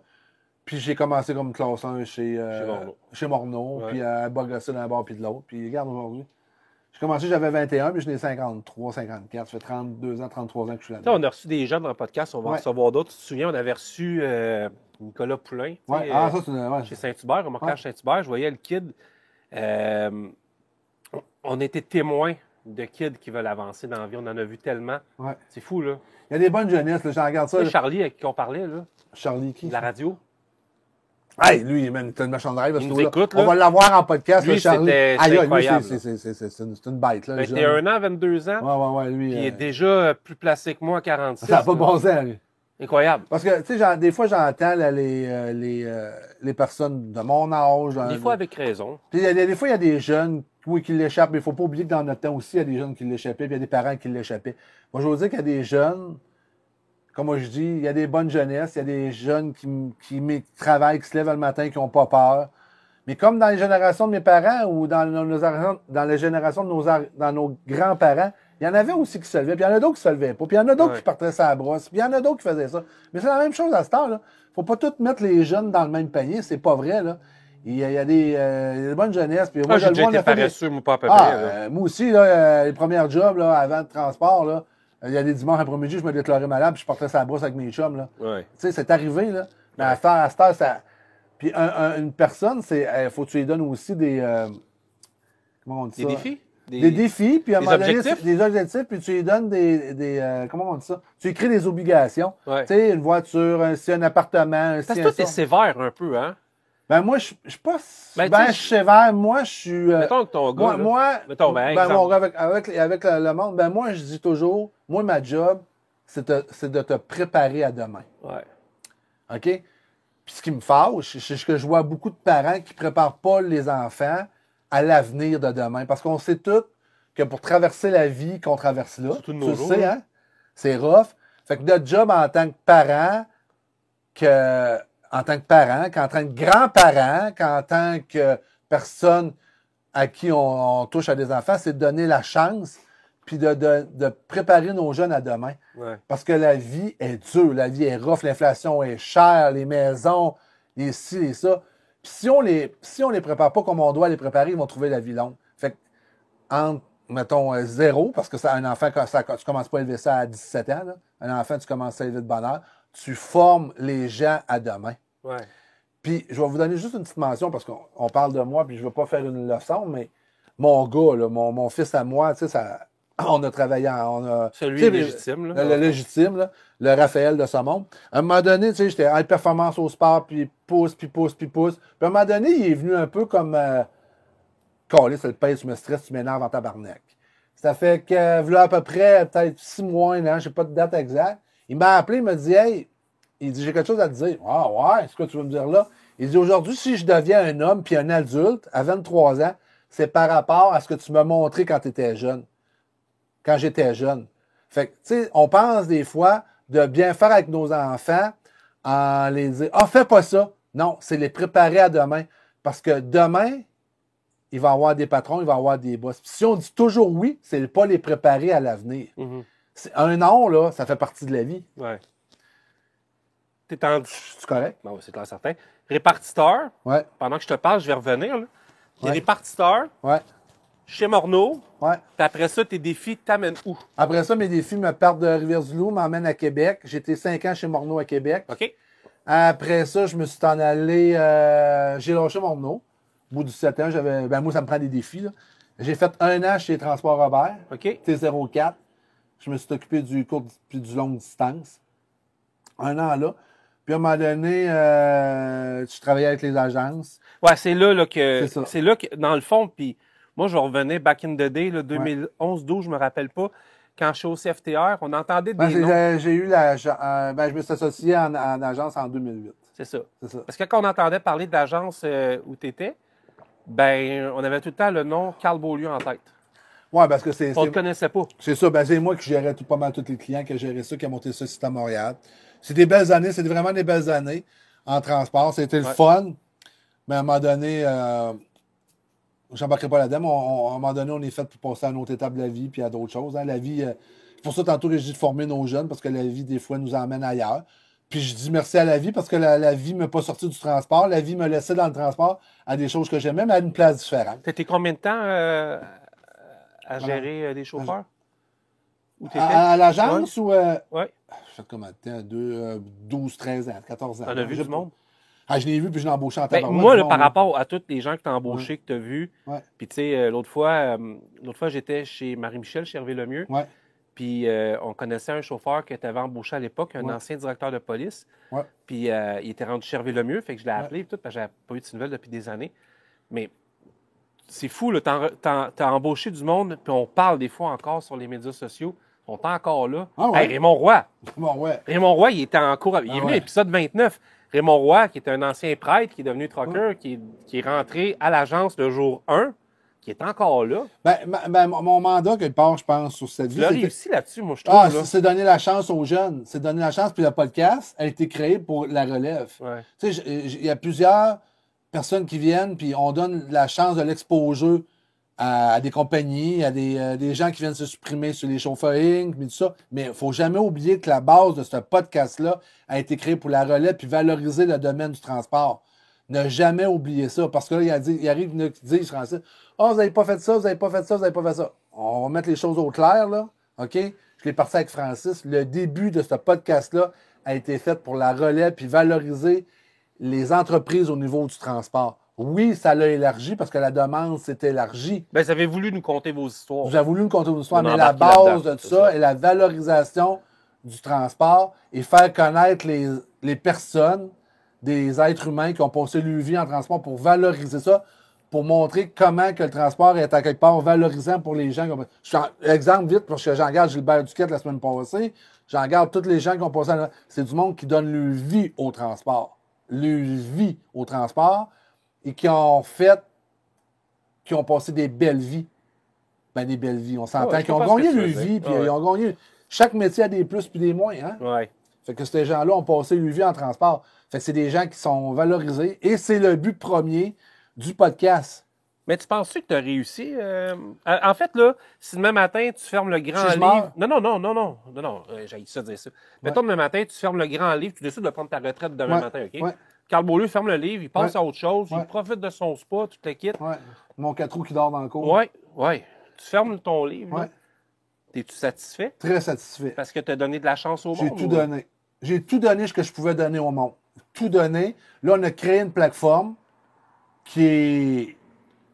Puis j'ai commencé comme classe 1 chez Morneau, Ouais. puis à bogosser d'un bord puis de l'autre. Puis regarde aujourd'hui. J'ai commencé, j'avais 21, puis je n'ai 53, 54. Ça fait 32 ans, 33 ans que je suis Tu sais, là-dedans. on a reçu des gens dans le podcast, on va en Ouais. recevoir d'autres. Tu te souviens, on avait reçu Nicolas Poulain, tu sais, Ouais. Ah, ça, c'est une. Ouais. chez Saint-Hubert, remorquage Saint-Hubert. Je voyais le kid. On était témoins de kids qui veulent avancer dans la vie. On en a vu tellement. Ouais. C'est fou, là. Il y a des bonnes jeunesses, là, j'en regarde ça. Tu sais, Là. Charlie, avec qui on parlait, là, Charlie qui? de la radio. Hey, lui, man, t'as une machine de drive. Il nous écoute, là. On va l'avoir en podcast, Lui, là, Charlie. c'était Aïe, lui, incroyable, c'est une bête, là. 21 ans, 22 ans. Ouais, lui. Puis il est déjà plus placé que moi à 46. Ça n'a pas de là. bon sens, lui. Incroyable. Parce que, tu sais, des fois, j'entends là, les personnes de mon âge. Des fois avec raison. Puis, des fois, il y a des jeunes, oui, qui l'échappent, mais il ne faut pas oublier que dans notre temps aussi, il y a des jeunes qui l'échappaient, puis il y a des parents qui l'échappaient. Moi, je veux dire qu'il y a des jeunes, comme moi je dis, il y a des bonnes jeunesses, il y a des jeunes qui travaillent, qui se lèvent le matin, qui n'ont pas peur. Mais comme dans les générations de mes parents ou dans les générations de nos grands-parents, il y en avait aussi qui se levaient, puis il y en a d'autres qui se levaient pas, puis il y en a d'autres qui partaient sur la brosse, puis il y en a d'autres qui faisaient ça. Mais c'est la même chose à cette heure, là. Faut pas tout mettre les jeunes dans le même panier, c'est pas vrai, là. Il y a des bonnes jeunesses. Puis moi, J'ai déjà été paresseux, moi, pas à peu près. là. moi aussi, là, les premiers jobs, là, avant le transport, là, il y a des dimanches après-midi, je me déclarais malade, puis je portais sa brosse avec mes chums, là. Ouais. Tu sais, c'est arrivé, là. Mais à cette heure, ça. Puis une personne, faut que tu lui donnes aussi des. Comment on dit ça? Des défis? Des défis, puis à un Des moment donné, objectifs? des objectifs, puis tu lui donnes comment on dit ça? Tu lui crées des obligations. Ouais. Tu sais, une voiture, un appartement, un Parce ci, que toi, un ça. t'es sévère un peu, hein? Ben moi, je suis pas Ben, ben, tu sais, je suis sévère. Moi, je suis. Mettons que ton gars. là, mettons, ben, exemple. mon gars avec le monde, ben moi, je dis toujours, moi, ma job, c'est de te préparer à demain. Ouais. OK? Puis ce qui me fâche, c'est que je vois beaucoup de parents qui ne préparent pas les enfants à l'avenir de demain. Parce qu'on sait tous que pour traverser la vie qu'on traverse là, Surtout de tu nos le jours, sais, là. hein? C'est rough. Fait que notre job en tant que parent, qu'en tant que grand-parent, qu'en tant que personne à qui on touche à des enfants, c'est de donner la chance puis de préparer nos jeunes à demain. Ouais. Parce que la vie est dure, la vie est rough, l'inflation est chère, les maisons, les ci, les ça. Puis si on les prépare pas comme on doit les préparer, ils vont trouver la vie longue. Fait que, entre, mettons, 0, parce que ça, un enfant, tu commences pas à élever ça à 17 ans, là. Un enfant, tu commences à élever de bonne heure. Tu formes les gens à demain. Ouais. Puis, je vais vous donner juste une petite mention, parce qu'on parle de moi, puis je ne veux pas faire une leçon, mais mon gars, là, mon fils à moi, tu sais, on a travaillé, Celui tu sais, légitime, là. le légitime, là, le Raphaël de ce monde. À un moment donné, tu sais, j'étais en performance au sport, puis pousse. Puis à un moment donné, il est venu un peu comme calé, c'est le pain, tu me stresses, tu m'énerves en tabarnak. Ça fait que, voilà à peu près, peut-être 6 mois, un an, je sais pas de date exacte. Il m'a appelé, il m'a dit, hey, il dit, j'ai quelque chose à te dire. Ah ouais, c'est quoi que tu veux me dire là? Il dit, aujourd'hui, si je deviens un homme puis un adulte à 23 ans, c'est par rapport à ce que tu m'as montré quand tu étais jeune. Quand j'étais jeune. Fait que, tu sais, on pense des fois de bien faire avec nos enfants en les disant, ah, fais pas ça. Non, c'est les préparer à demain. Parce que demain, il va y avoir des patrons, il va y avoir des boss. Puis si on dit toujours oui, c'est pas les préparer à l'avenir. Mhm. Un non, là, ça fait partie de la vie. Ouais. T'es tendu. C'est correct? Bon, c'est clair, certain. Répartiteur, Ouais, pendant que je te parle, je vais revenir. Là. T'es Ouais. répartiteur ouais, chez Morneau, ouais. puis après ça, tes défis t'amènent où? Après ça, mes défis me partent de Rivière-du-Loup, m'emmènent à Québec. J'ai été 5 ans chez Morneau à Québec. OK? Après ça, je me suis en allé. J'ai lâché Morneau. Au bout du 7 ans, moi, ça me prend des défis, là. J'ai fait 1 an chez Transport Robert, OK? T04. Je me suis occupé du court puis du longue distance. 1 an là. Puis à un moment donné, je travaillais avec les agences. Ouais, c'est là que. C'est ça. C'est là que, dans le fond, puis moi, je revenais back in the day, là, 2011-12, je me rappelle pas, quand je suis au CFTR, on entendait des noms. J'ai eu je me suis associé en agence en 2008. C'est ça. C'est ça. Parce que quand on entendait parler d'agence où tu étais, ben, on avait tout le temps le nom Carl Beaulieu en tête. Ouais, parce que c'est. On ne le connaissait pas. C'est ça, ben c'est moi qui gérais pas mal tous les clients, qui a géré ça, qui a monté ça ici à Montréal. C'est des belles années, c'était vraiment des belles années en transport. C'était le fun. Mais à un moment donné, j'embarquerai pas là-dedans, mais à un moment donné, on est fait pour passer à une autre étape de la vie puis à d'autres choses. Hein. La vie, c'est pour ça, tantôt, j'ai dit de former nos jeunes, parce que la vie, des fois, nous emmène ailleurs. Puis je dis merci à la vie parce que la vie ne m'a pas sorti du transport. La vie me laissait dans le transport à des choses que j'aimais, mais à une place différente. T'étais combien de temps à gérer des chauffeurs? Où t'étais? À l'agence ou... Oui. Je fais combien de temps? 12, 13 ans, 14 ans. T'en as vu du monde? Je l'ai vu puis je l'ai embauché en Ben, tabarouette. moi, là, par rapport à tous les gens que tu as embauchés, Ouais. que tu as vus, Ouais. puis tu sais, l'autre fois, j'étais chez Marie-Michel, chez Hervé Lemieux, Ouais. puis on connaissait un chauffeur que tu avais embauché à l'époque, un Ouais. ancien directeur de police, Ouais. puis il était rendu chez Hervé Lemieux, fait que je l'ai appelé, puis tout, parce que j'avais pas eu de ses nouvelles depuis des années. Mais c'est fou, là, t'as embauché du monde, puis on parle des fois encore sur les médias sociaux, ils sont encore là. Ah ouais. Hey, Raymond Roy! Bon, ouais. Raymond Roy, il était en cours. Il est venu à ouais. l'épisode 29. Raymond Roy, qui est un ancien prêtre, qui est devenu trucker, qui est rentré à l'agence le jour 1, qui est encore là. Mon mandat, quelque part, je pense, sur cette Tu vie, l'as c'était- réussi là-dessus, moi, je trouve. là. c'est donner la chance aux jeunes. C'est donner la chance. Puis le podcast a été créé pour la relève. Ouais. Tu sais, il y a plusieurs personnes qui viennent, puis on donne la chance de l'exposure à des compagnies, à des gens qui viennent se supprimer sur les chauffeurs Inc., puis tout ça. Mais il ne faut jamais oublier que la base de ce podcast-là a été créé pour la relève puis valoriser le domaine du transport. Ne jamais oublier ça. Parce que là, il arrive qui disent, Francis, « Ah, vous n'avez pas fait ça, vous n'avez pas fait ça, vous n'avez pas fait ça. » On va mettre les choses au clair, là. OK? Je l'ai parti avec Francis. Le début de ce podcast-là a été fait pour la relève puis valoriser les entreprises au niveau du transport. Oui, ça l'a élargi parce que la demande s'est élargie. Ben, vous avez voulu nous conter vos histoires. Vous avez voulu nous conter une histoire, On a mais la embarqué là-dedans, base de tout c'est ça ça. est la valorisation du transport et faire connaître les personnes, des êtres humains qui ont passé leur vie en transport pour valoriser ça, pour montrer comment que le transport est à quelque part valorisant pour les gens. Exemple vite, parce que j'en regarde Gilbert Duquette la semaine passée, j'en regarde tous les gens qui ont passé c'est du monde qui donne leur vie au transport. Leur vie au transport et qui ont passé des belles vies. Ben, des belles vies. On s'entend Ouais, je qu'ils ont comprends ce gagné que tu leur veux vie, dire. puis Ouais. ils ont gagné. Chaque métier a des plus puis des moins, hein? Ouais. Fait que ces gens-là ont passé leur vie en transport. Fait que c'est des gens qui sont valorisés et c'est le but premier du podcast. Mais tu penses-tu que tu as réussi? En fait, là, si demain matin, tu fermes le grand Si je livre. meurs? Non, j'ai ça dire ça. Mettons, demain matin, tu fermes le grand livre, tu décides de prendre ta retraite demain Ouais. matin, OK? Ouais. Carl Beaulieu ferme le livre, il passe Ouais. à autre chose, il Ouais. profite de son spa, tu te le quittes. Ouais. Mon 4 roues qui dort dans le cours. Ouais. Tu fermes ton livre. là. Ouais. Es-tu satisfait? Très satisfait. Parce que tu as donné de la chance au J'ai monde? tout ou- donné. J'ai tout donné ce que je pouvais donner au monde. Tout donné. Là, on a créé une plateforme qui est.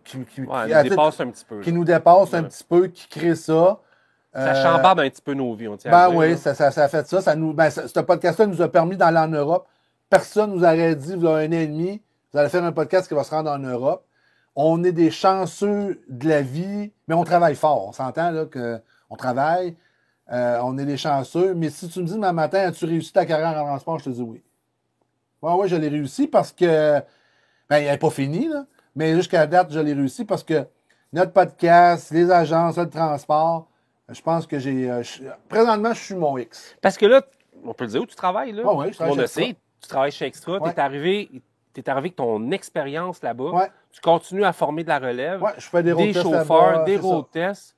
Qui Ouais, à elle titre- dépasse un petit peu. qui là. nous dépasse un Ouais. petit peu, qui crée ça. Ça chambarde un petit peu nos vies, on tient à Ben dire, oui, là. ça a fait ça. Ce podcast-là nous a permis d'aller en Europe. Personne nous aurait dit, il y a un an et demi, vous allez faire un podcast qui va se rendre en Europe. On est des chanceux de la vie, mais on travaille fort. On s'entend là qu'on travaille. On est des chanceux. Mais si tu me dis demain matin, as-tu réussi ta carrière en transport, je te dis oui. Oui, je l'ai réussi parce que. Ben, il n'est pas fini, là. Mais jusqu'à date, je l'ai réussi parce que notre podcast, les agences, le transport, je pense que présentement, je suis mon X. Parce que là, on peut le dire où tu travailles, là. Ah ouais, je travaille On chez le Extra. sait, tu travailles chez Extra, Ouais. t'es arrivé avec ton expérience là-bas. Ouais. Tu continues à former de la relève. Ouais, je fais des road des tests chauffeurs, là-bas, des c'est ça. road tests.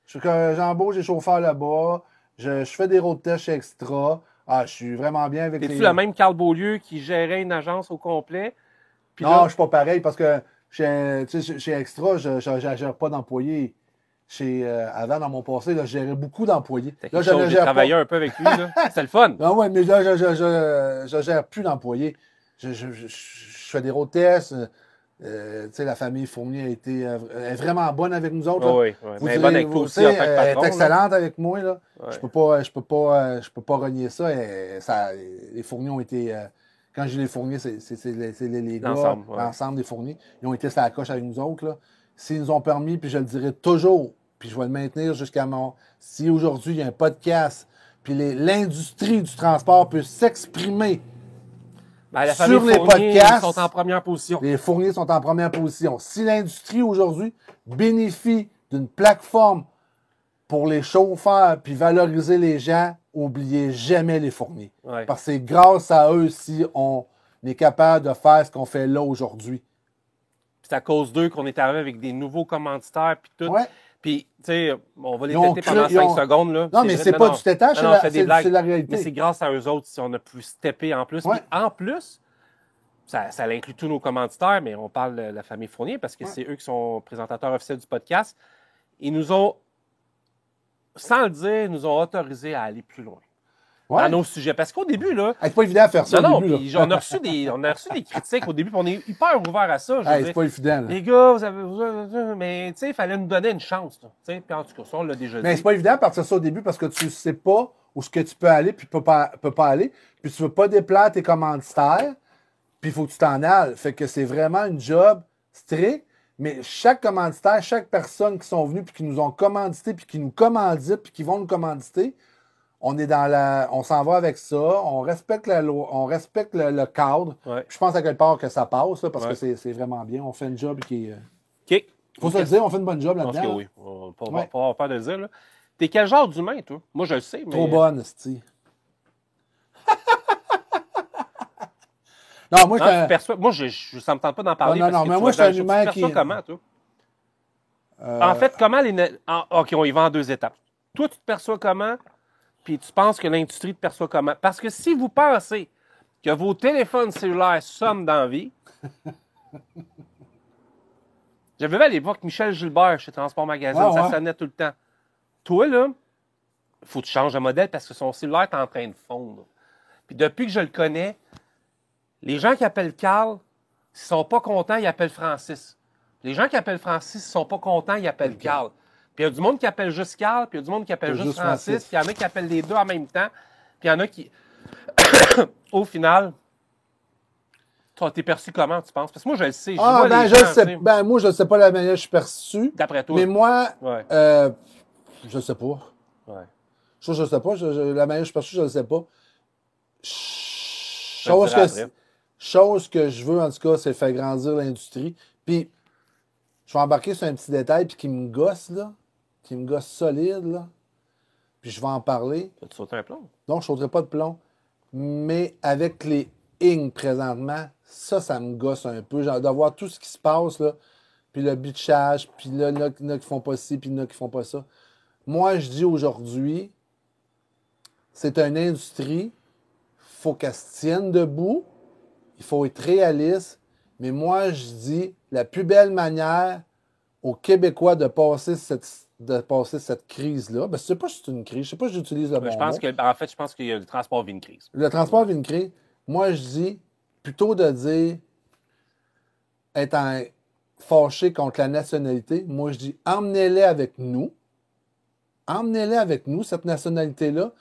J'embauche des chauffeurs là-bas. Je fais des road tests chez Extra. Ah, je suis vraiment bien avec T'es-tu le même Carl Beaulieu qui gérait une agence au complet? Puis Non, là, je suis pas pareil parce que chez Extra, je ne gère pas d'employés. Avant, dans mon passé, là, je gérais beaucoup d'employés. t'as Là, quelque chose, j'ai gère travaillé un peu avec lui, là. C'est le fun. Non, ouais, mais là, je gère plus d'employés. Je fais des road tests. Tu sais, la famille Fournier est vraiment bonne avec nous autres. là. Oui, Vous mais direz, bonne avec toi vous aussi en tant savez, que elle patron. est là. excellente avec moi. Là. Ouais. Je peux pas renier ça. Les Fourniers ont été. Quand je dis les Fourniers, c'est les gars, L'ensemble, ouais. l'ensemble des Fourniers. Ils ont été sur la coche avec nous autres. Là. S'ils nous ont permis, puis je le dirai toujours, puis je vais le maintenir jusqu'à mort. Si aujourd'hui, il y a un podcast, puis l'industrie du transport peut s'exprimer. Ben, la sur famille les Fournier, podcasts, ils sont en première position. Les Fourniers sont en première position. Si l'industrie aujourd'hui bénéficie d'une plateforme pour les chauffeurs puis valoriser les gens, oubliez jamais les Fourniers. Ouais. Parce que c'est grâce à eux si on est capable de faire ce qu'on fait là aujourd'hui. C'est à cause d'eux qu'on est arrivé avec des nouveaux commanditaires puis tout. Ouais. Puis, tu sais, on va les Ils ont têter pendant cru- 5 ils ont- secondes. Là. Non, mais c'est non, pas non. du tétage, Non, non, je fais des blagues. c'est la réalité. Mais c'est grâce à eux autres si on a pu stepper en plus. Ouais. Puis en plus, ça inclut tous nos commanditaires, mais on parle de la famille Fournier parce que c'est eux qui sont présentateurs officiels du podcast. Ils nous ont, sans le dire, ils nous ont autorisé à aller plus loin Ouais. dans nos sujets. Parce qu'au début, là, Hey, c'est pas évident à faire ça non, au début. puis là. on a reçu des critiques au début, puis on est hyper ouvert à ça. Je veux Hey, dire, c'est pas évident. Là. les gars, mais tu sais, il fallait nous donner une chance. Là, tu sais, puis en tout cas, ça, on l'a déjà Mais dit. c'est pas évident de partir ça au début parce que tu sais pas où ce que tu peux aller puis peux pas aller. Puis tu veux pas déplaire tes commanditaires. Puis il faut que tu t'en ailles. Fait que c'est vraiment une job strict. Mais chaque commanditaire, chaque personne qui sont venus puis qui nous ont commandité puis qui nous commanditent puis qui vont nous commanditer, on est on s'en va avec ça. On respecte la loi, on respecte le cadre. Ouais. Puis je pense à quelque part que ça passe là, parce Ouais. que c'est vraiment bien. On fait une job qui est. OK. Faut se le dire, on fait une bonne job Je pense là-dedans. que oui. On va pas Ouais. avoir peur de le dire. Là. T'es quel genre d'humain, toi? Moi, je le sais, mais... Trop bonne, sti. Non, moi, Non, je tu perçois... Moi, ça me tente pas d'en parler. Ah, non, parce non, que mais tu moi, vas je suis dans un le show. humain Tu perçois qui- comment, toi? En fait, comment les... OK, on y va en 2 étapes. Toi, tu te perçois comment? Puis tu penses que l'industrie te perçoit comment? Parce que si vous pensez que vos téléphones cellulaires sonnent dans la vie... J'avais vu à l'époque Michel Gilbert chez Transport Magazine, Ouais, ça ouais. sonnait tout le temps. Toi, là, faut que tu changes de modèle parce que son cellulaire est en train de fondre. Puis depuis que je le connais, les gens qui appellent Carl, s'ils sont pas contents, ils appellent Francis. Les gens qui appellent Francis, s'ils sont pas contents, ils appellent Carl. Puis il y a du monde qui appelle juste Carl, puis il y a du monde qui appelle juste Francis, puis il y en a qui appellent les deux en même temps, puis il y en a qui... Au final, toi, t'es perçu comment, tu penses? Parce que moi, je le sais. Ah, vois ben, les je gens, le sais. tu sais. Ben, moi, je ne sais pas la manière que je suis perçu. D'après toi. Mais moi, Ouais. je sais pas. Ouais. Je sais pas. La manière que je suis perçu, je ne sais pas. te le dirai après. Chose que je veux, en tout cas, c'est faire grandir l'industrie. Puis, je vais embarquer sur un petit détail puis qui me gosse, là. Qui me gosse solide, là. Puis, je vais en parler. Tu sautes un plomb. Donc, je ne sauterai pas de plomb. Mais avec les Ing présentement, ça me gosse un peu. Genre, de voir tout ce qui se passe, là. Puis le bitchage, puis là, il y en a qui font pas ci, puis il y en a qui font pas ça. Moi, je dis aujourd'hui, c'est une industrie. Il faut qu'elle se tienne debout. Il faut être réaliste. Mais moi, je dis, la plus belle manière aux Québécois de passer cette crise-là, ben, je ne sais pas si c'est une crise, je ne sais pas si j'utilise le bon Je pense mot. que, en fait, je pense que le transport vit une crise. Le transport vit une crise. Moi, je dis, plutôt de dire être fâché contre la nationalité, moi, je dis, emmenez-les avec nous. Emmenez-les avec nous, cette nationalité-là.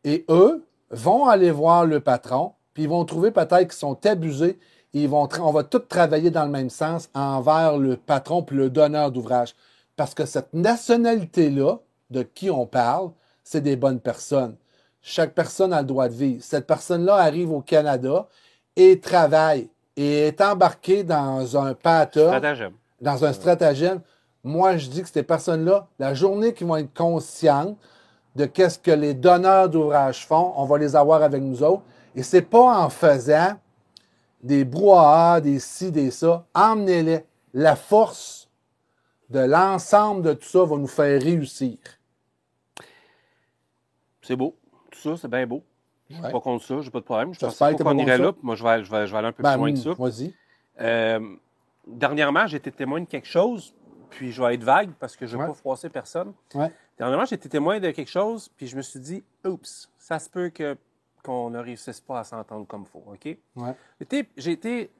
Et eux vont aller voir le patron, puis ils vont trouver peut-être qu'ils sont abusés. Et on va tous travailler dans le même sens envers le patron puis le donneur d'ouvrage. Parce que cette nationalité-là, de qui on parle, c'est des bonnes personnes. Chaque personne a le droit de vivre. Cette personne-là arrive au Canada et travaille et est embarquée dans un pattern, Stratagème. dans un stratagème. Moi, je dis que ces personnes-là, la journée qu'ils vont être conscientes de qu'est-ce que les donneurs d'ouvrage font, on va les avoir avec nous autres. Et c'est pas en faisant des brouhahas, des ci, des ça. Emmenez-les. La force de l'ensemble de tout ça va nous faire réussir. C'est beau. Tout ça, c'est bien beau. Je ne suis Ouais. pas contre ça, j'ai pas de problème. Je pense J'espère que t'es qu'on pas irait contre là. ça. Puis moi, je vais aller un peu Ben, plus loin que ça. vas-y. Dernièrement, j'ai été témoin de quelque chose, puis je vais être vague parce que je ne veux Ouais. pas froisser personne. Ouais. Dernièrement, j'ai été témoin de quelque chose, puis je me suis dit, oups, ça se peut qu'on ne réussisse pas à s'entendre comme il faut. OK? Ouais. J'ai été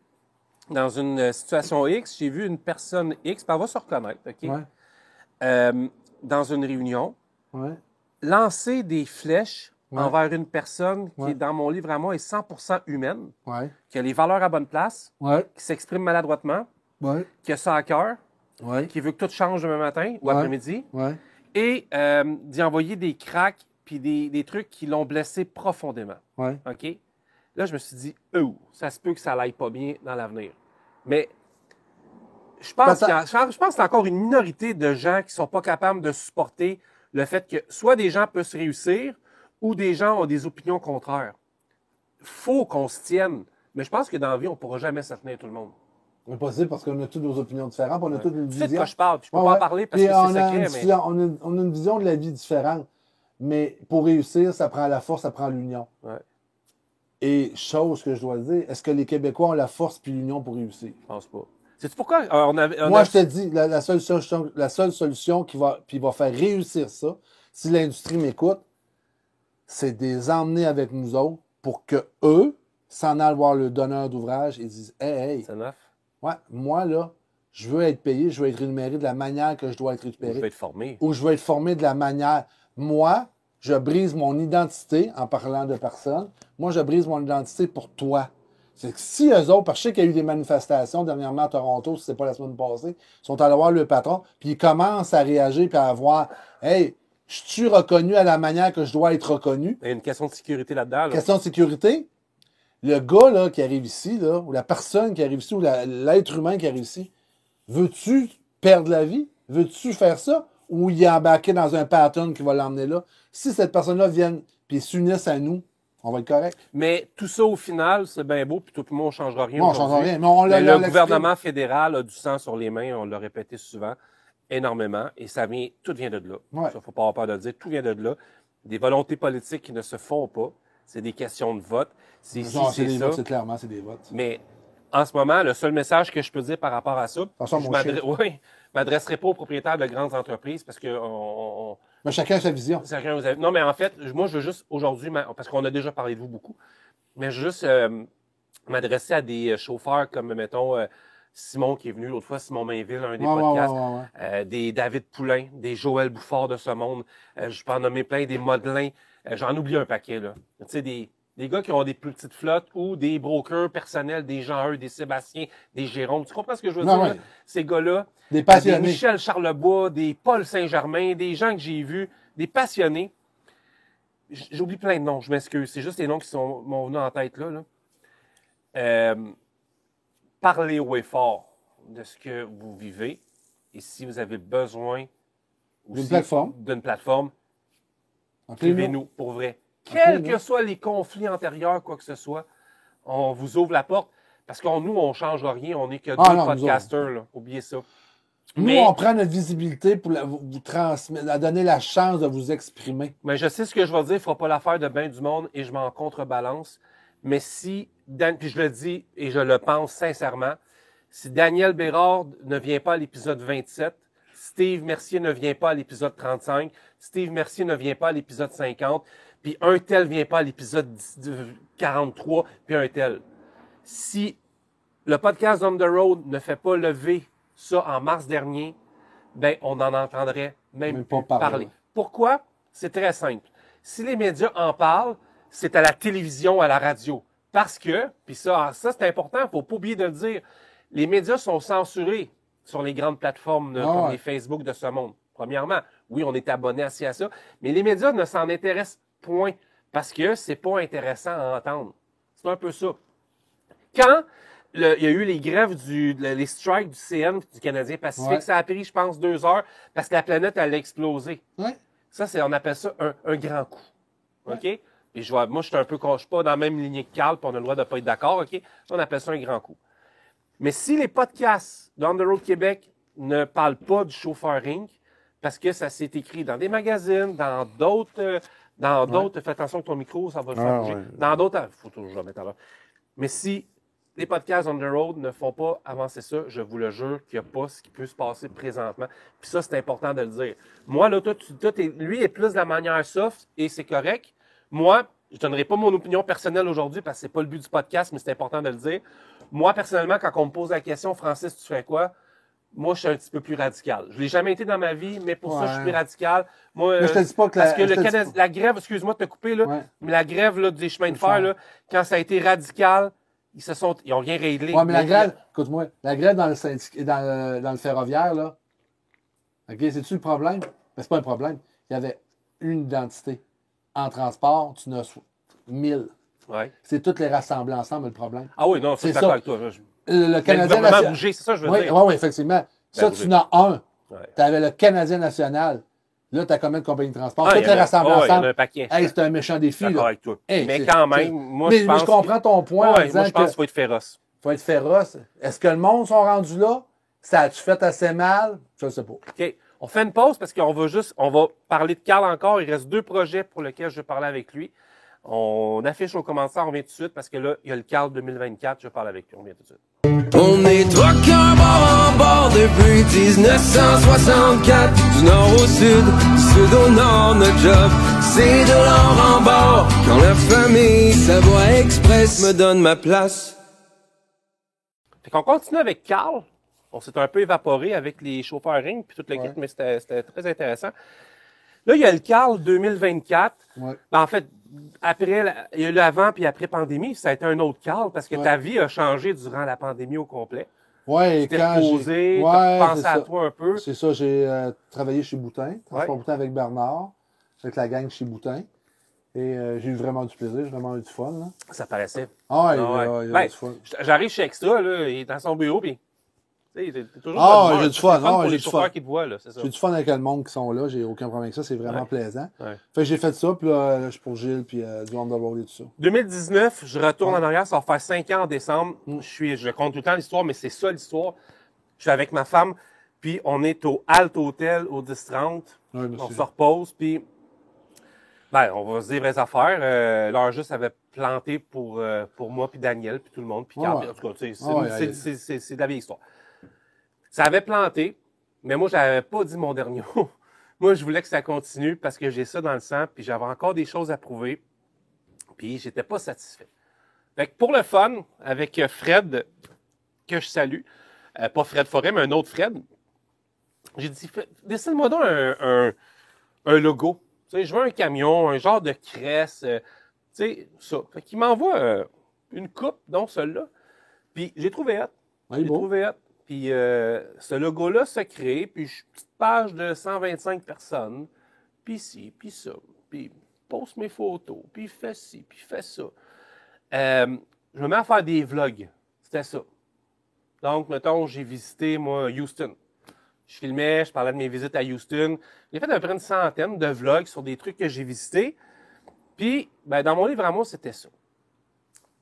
dans une situation X, j'ai vu une personne X, puis elle va se reconnaître, OK? Ouais. Dans une réunion, Ouais. lancer des flèches Ouais. envers une personne qui, Ouais. dans mon livre à moi, est 100% humaine, Ouais. qui a les valeurs à bonne place, Ouais. qui s'exprime maladroitement, Ouais. qui a ça à cœur, Ouais. qui veut que tout change demain matin ou Ouais. après-midi, Ouais. et d'y envoyer des cracks puis des trucs qui l'ont blessé profondément. Ouais. OK? Là, je me suis dit, oh, ça se peut que ça n'aille pas bien dans l'avenir. Mais je pense que c'est encore une minorité de gens qui ne sont pas capables de supporter le fait que soit des gens peuvent se réussir ou des gens ont des opinions contraires. Faut qu'on se tienne. Mais je pense que dans la vie, on ne pourra jamais se tenir tout le monde. Impossible parce qu'on a toutes nos opinions différentes, on a toutes une Tu sais de vision. quoi je parle, puis je peux Ouais, pas en ouais. parler parce Puis que on c'est a secret, une mais vision- on a une vision de la vie différente. Mais pour réussir, ça prend la force, ça prend l'union. ouais, Et chose que je dois dire, est-ce que les Québécois ont la force puis l'union pour réussir? je pense pas. Sais-tu pourquoi Moi, je te dis, la seule solution qui va faire réussir ça, si l'industrie m'écoute, c'est de les emmener avec nous autres pour que eux s'en aillent voir le donneur d'ouvrage et disent hey, c'est neuf. ouais, moi, là, je veux être payé, je veux être rémunéré de la manière que je dois être Je récupéré. vais être formé. Ou je veux être formé de la manière. Moi, je brise mon identité en parlant de personne. Moi, je brise mon identité pour toi. C'est que si eux autres, parce que je sais qu'il y a eu des manifestations dernièrement à Toronto, si c'est pas la semaine passée, ils sont allés voir le patron, puis ils commencent à réagir puis à voir hey, je suis reconnu à la manière que je dois être reconnu. Il y a une question de sécurité là-dedans. Là. Question de sécurité. Le gars là, qui arrive ici, là, ou la personne qui arrive ici, ou l'être humain qui arrive ici, veux-tu perdre la vie? Veux-tu faire ça? Ou il est embarqué dans un pattern qui va l'emmener là? Si cette personne-là vient et s'unisse à nous, on va être correct. Mais tout ça, au final, c'est bien beau, puis tout le monde ne changera rien. Non, on ne aujourd'hui. change rien. Mais on Mais l'a le gouvernement fédéral a du sang sur les mains, on l'a répété souvent, énormément, et tout vient de là. Ouais. Il ne faut pas avoir peur de le dire, tout vient de là. Des volontés politiques qui ne se font pas, c'est des questions de vote, c'est ici, Non, c'est des ça. votes, c'est clairement, c'est des votes. Mais en ce moment, le seul message que je peux dire par rapport à ça, Attention, je mon chien. m'adresserai pas aux propriétaires de grandes entreprises parce que Mais chacun a sa vision. Non, mais en fait, moi, je veux juste aujourd'hui, parce qu'on a déjà parlé de vous beaucoup, mais je veux juste m'adresser à des chauffeurs comme, mettons, Simon qui est venu l'autre fois, Simon Mainville, un des podcasts, des David Poulain, des Joël Bouffard de ce monde, je peux en nommer plein, des Modelins, j'en oublie un paquet, là. Tu sais, des gars qui ont des plus petites flottes ou des brokers personnels, des Jean-Eudes, des Sébastien, des Jérôme. Tu comprends ce que je veux dire? Ouais. Là? Ces gars-là, Des passionnés. des Michel Charlebois, des Paul Saint-Germain, des gens que j'ai vus, des passionnés. J'oublie plein de noms, je m'excuse. C'est juste les noms qui m'ont venus en tête là. Parlez haut et fort de ce que vous vivez. Et si vous avez besoin D'une plateforme. d'une plateforme, Appelez-nous. suivez-nous pour vrai. Appelez-nous. Quels que soient les conflits antérieurs, quoi que ce soit, on vous ouvre la porte. Parce qu'on nous, on ne change rien. On n'est que deux non, podcasters. Là. Oubliez ça. Nous, Mais- on prend notre visibilité pour vous transmettre, à donner la chance de vous exprimer. Mais je sais ce que je vais dire, il ne fera pas l'affaire de bien du monde et je m'en contrebalance. Mais si, puis je le dis et je le pense sincèrement, si Daniel Bérard ne vient pas à l'épisode 27, Steve Mercier ne vient pas à l'épisode 35, Steve Mercier ne vient pas à l'épisode 50, puis un tel vient pas à l'épisode 43, puis un tel. Si le podcast On the Road ne fait pas lever ça en mars dernier, ben on n'en entendrait même Même plus pas parler. parler. Pourquoi? C'est très simple. Si les médias en parlent, c'est à la télévision, à la radio. Parce que, puis ça c'est important, il ne faut pas oublier de le dire, les médias sont censurés sur les grandes plateformes comme ouais. les Facebook de ce monde. Premièrement, oui, on est abonné assis à ça, mais les médias ne s'en intéressent point parce que c'est pas intéressant à entendre. C'est un peu ça. Quand il y a eu les grèves les strikes du CN, du Canadien Pacifique, Ouais. ça a pris, je pense, 2 heures parce que la planète allait exploser. Ouais. Ça, on appelle ça un grand coup. OK? Et moi, je suis pas dans la même lignée que Carl, puis on a le droit de pas être d'accord, OK? On appelle ça un grand coup. Mais si les podcasts d'On the Road Québec ne parlent pas du chauffeur Inc., parce que ça s'est écrit dans des magazines, dans d'autres, fais attention avec ton micro, ça va le faire bouger. ouais. Dans d'autres, faut toujours le mettre à l'heure. Mais si les podcasts On the Road ne font pas avancer ça, je vous le jure qu'il n'y a pas ce qui peut se passer présentement. Puis ça, c'est important de le dire. Moi, là, lui est plus de la manière soft et c'est correct. Moi, je ne donnerai pas mon opinion personnelle aujourd'hui parce que c'est pas le but du podcast, mais c'est important de le dire. Moi, personnellement, quand on me pose la question, Francis, tu fais quoi? Moi, je suis un petit peu plus radical. Je ne l'ai jamais été dans ma vie, mais pour ça, je suis plus radical. Moi, Mais je te dis pas que parce que je te dis pas. la grève, excuse-moi de te couper, là, Ouais. mais la grève là, des chemins de fer, là, quand ça a été radical, ils ont rien réglé. Ouais, mais la grève, écoute-moi, la grève dans le ferroviaire, là, OK, c'est-tu le problème? Mais c'est pas un problème. Il y avait une identité. En transport, tu en as 1000. Ouais. C'est toutes les rassemblés ensemble le problème. Ah oui, non, ça, C'est je suis d'accord ça. avec toi. Là. Le Mais le Canadien gouvernement a national. bougé, c'est ça que je veux Oui, dire. oui, effectivement. Ça, bougé. tu en as un. Ouais. Tu avais le Canadien national. Là, tu as combien de compagnies de transport? Ah, Toutes il y les en a- rassemblés il y en a ensemble. un paquet. Hey, c'est un méchant défi. D'accord Là. avec toi. Hey, mais c'est- quand c'est- même, moi, mais je pense je comprends ton point en Ouais, disant moi, je pense que qu'il faut être féroce. faut être féroce. Est-ce que le monde sont rendus là? Ça a-tu fait assez mal? Je ne sais pas. OK. On fait une pause parce qu'on va parler de Carl encore. Il reste 2 projets pour lesquels je vais parler avec lui. On affiche au commentaire, on vient tout de suite parce que là, il y a le Carl 2024. Je vais parler avec lui. On vient tout de suite. On est truckers bord en bord depuis 1964. Du nord au sud, du sud au nord, notre job, c'est de l'or en bord. Quand la famille Savoie Express me donne ma place. Fait qu'on continue avec Carl. On s'est un peu évaporé avec les chauffeurs ring puis toute l'équipe, mais c'était très intéressant. Là, il y a le Carl 2024. Ouais. Ben, en fait, il y a eu l'avant puis après pandémie, ça a été un autre Carl parce que ta vie a changé durant la pandémie au complet. Ouais, Tu t'es quand reposé, j'ai... t'as pensé c'est à ça. toi un peu. C'est ça, j'ai travaillé chez Boutin, Transport Boutin avec Bernard, avec la gang chez Boutin. Et j'ai eu vraiment du plaisir, j'ai vraiment eu du fun. Là. Ça paraissait. Ah ouais, Ah ouais. il y a Ben, du fun. J'arrive chez Extra, là, il est dans son bureau, puis tu sais, t'es toujours Ah, bonne humeur. j'ai du C'est fun. le Ah, pour j'ai les du chauffeurs fun. qui te voient, là, c'est ça. J'ai du fun avec le monde qui sont là, j'ai aucun problème avec ça, c'est vraiment plaisant. Ouais. Fait que j'ai fait ça, puis là, je suis pour Gilles, puis du On the Road et tout ça. 2019, je retourne en arrière, ça va faire 5 ans en décembre. Je compte tout le temps l'histoire, mais c'est ça l'histoire. Je suis avec ma femme, puis on est au Alt Hotel au 10-30. Ouais, On monsieur. se repose, puis ben, on va se dire vraies affaires. L'heure juste avait planté pour moi, puis Daniel, puis tout le monde, puis Carl. Ouais. En tout cas, tu sais, Ah ouais, c'est de la vieille histoire. Ça avait planté, mais moi, j'avais pas dit mon dernier mot. Moi, je voulais que ça continue parce que j'ai ça dans le sang, puis j'avais encore des choses à prouver, puis j'étais pas satisfait. Fait que pour le fun, avec Fred, que je salue, pas Fred Forêt, mais un autre Fred, j'ai dit, dessine-moi donc un logo. Tu sais, je veux un camion, un genre de cresse, tu sais, ça. Fait qu'il m'envoie une coupe, dont celle-là. Puis j'ai trouvé hâte. Ouais, J'ai bon. trouvé hâte. Puis ce logo-là se crée, puis je suis une petite page de 125 personnes, puis ci, puis ça, puis poste mes photos, puis fais ci, puis fais ça. Je me mets à faire des vlogs. C'était ça. Donc, mettons, j'ai visité, moi, Houston. Je filmais, je parlais de mes visites à Houston. J'ai fait à peu près une centaine de vlogs sur des trucs que j'ai visités. Puis, ben, dans mon livre à moi, c'était ça.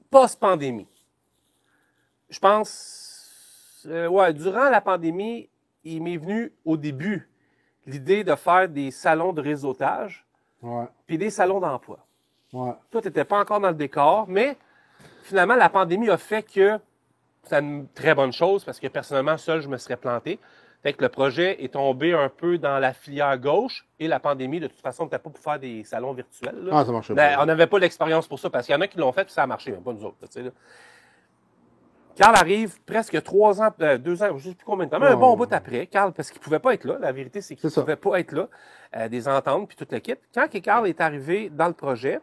Post-pandémie. Je pense, durant la pandémie, il m'est venu au début l'idée de faire des salons de réseautage Ouais, puis des salons d'emploi. ouais. Toi, tu n'étais pas encore dans le décor, mais finalement, la pandémie a fait que c'est une très bonne chose parce que personnellement, seul, je me serais planté. Fait que le projet est tombé un peu dans la filière gauche et la pandémie, de toute façon, n'était pas pour faire des salons virtuels. Là. Ah, ça marchait Ben, pas. on n'avait pas l'expérience pour ça parce qu'il y en a qui l'ont fait et ça a marché, mais pas nous autres. Tu sais, là. Carl arrive presque 3 ans, 2 ans, je ne sais plus combien de temps, mais un bon bout après, Carl, parce qu'il ne pouvait pas être là. La vérité, c'est qu'il ne C'est ça. pouvait pas être là, des ententes puis toute l'équipe. Quand Carl est arrivé dans le projet,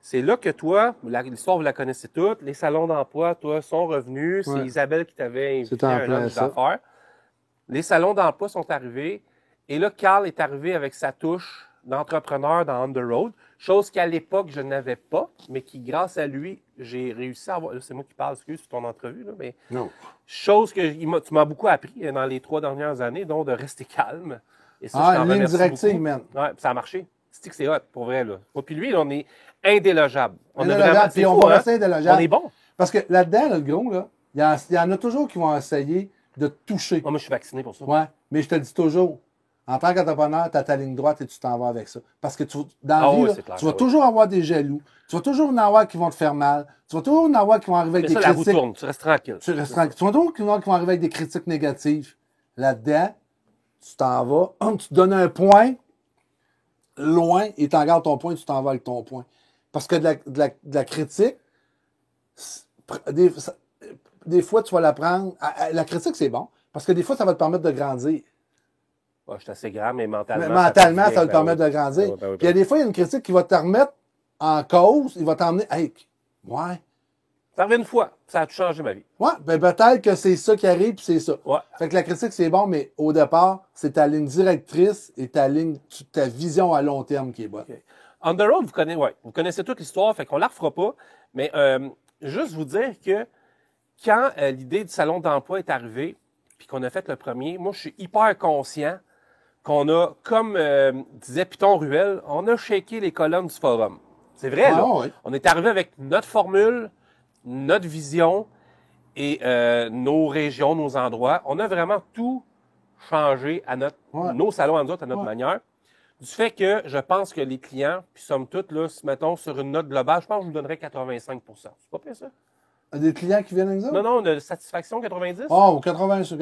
c'est là que toi, l'histoire, vous la connaissez toutes, les salons d'emploi, toi, sont revenus. C'est Ouais. Isabelle qui t'avait invité C'était en à un plein lunch ça. d'affaires. Les salons d'emploi sont arrivés. Et là, Carl est arrivé avec sa touche d'entrepreneur dans On the Road, chose qu'à l'époque, je n'avais pas, mais qui, grâce à lui, j'ai réussi à avoir... Là, c'est moi qui parle, excuse, sur ton entrevue, là, mais Non. chose que tu m'as beaucoup appris dans les 3 dernières années, donc de rester calme. Et ça, je Ah, t'en une ligne remercie directive, beaucoup. man. Ouais, ça a marché. C'est que c'est hot, pour vrai, là. Moi, puis lui, là, on est indélogeable. Indélogeable, c'est puis on fou, va hein? rester indélogeable. On est bon. Parce que là-dedans, là, le gros, là, il y en a toujours qui vont essayer de te toucher. Moi, je suis vacciné pour ça. Ouais, mais je te le dis toujours, en tant qu'entrepreneur, tu as ta ligne droite et tu t'en vas avec ça. Parce que dans la Ah vie, oui, là, c'est clair, tu vas oui. toujours avoir des jaloux. Tu vas toujours en avoir qui vont te faire mal. Tu vas toujours en avoir qui vont arriver avec Mais des ça, la roue critiques. tourne. Tu restes tranquille. Tu vas toujours en avoir qui vont arriver avec des critiques négatives. Là-dedans, tu t'en vas, tu te donnes un point loin et tu en gardes ton point et tu t'en vas avec ton point. Parce que de la critique, des fois, tu vas la prendre. La critique, c'est bon. Parce que des fois, ça va te permettre de grandir. Ouais, je suis assez grand, mais mentalement. Mais mentalement, ça va te Ben permettre oui. de grandir. Ben oui, ben oui, Puis il y a des fois, il y a une critique qui va te remettre en cause, il va t'emmener. Hey, ouais. Ça arrive une fois. Ça a tout changé ma vie. Ouais, ben peut-être que c'est ça qui arrive, puis c'est ça. Ouais. Fait que la critique, c'est bon, mais au départ, c'est ta ligne directrice et ta vision à long terme qui est bonne. OK. On the Road, vous connaissez toute l'histoire, fait qu'on la refera pas. Mais juste vous dire que quand l'idée du salon d'emploi est arrivée, puis qu'on a fait le premier, moi, je suis hyper conscient qu'on a, comme disait Python Ruel, on a shaké les colonnes du forum. C'est vrai, Ah, là. ouais. On est arrivé avec notre formule, notre vision, et nos régions, nos endroits. On a vraiment tout changé à nos salons à nous autres, à notre manière. Du fait que je pense que les clients, puis somme toute, là, mettons sur une note globale, je pense que je vous donnerais 85 C'est pas pire ça? Des clients qui viennent avec ça? Non, de satisfaction 90? Oh, 85.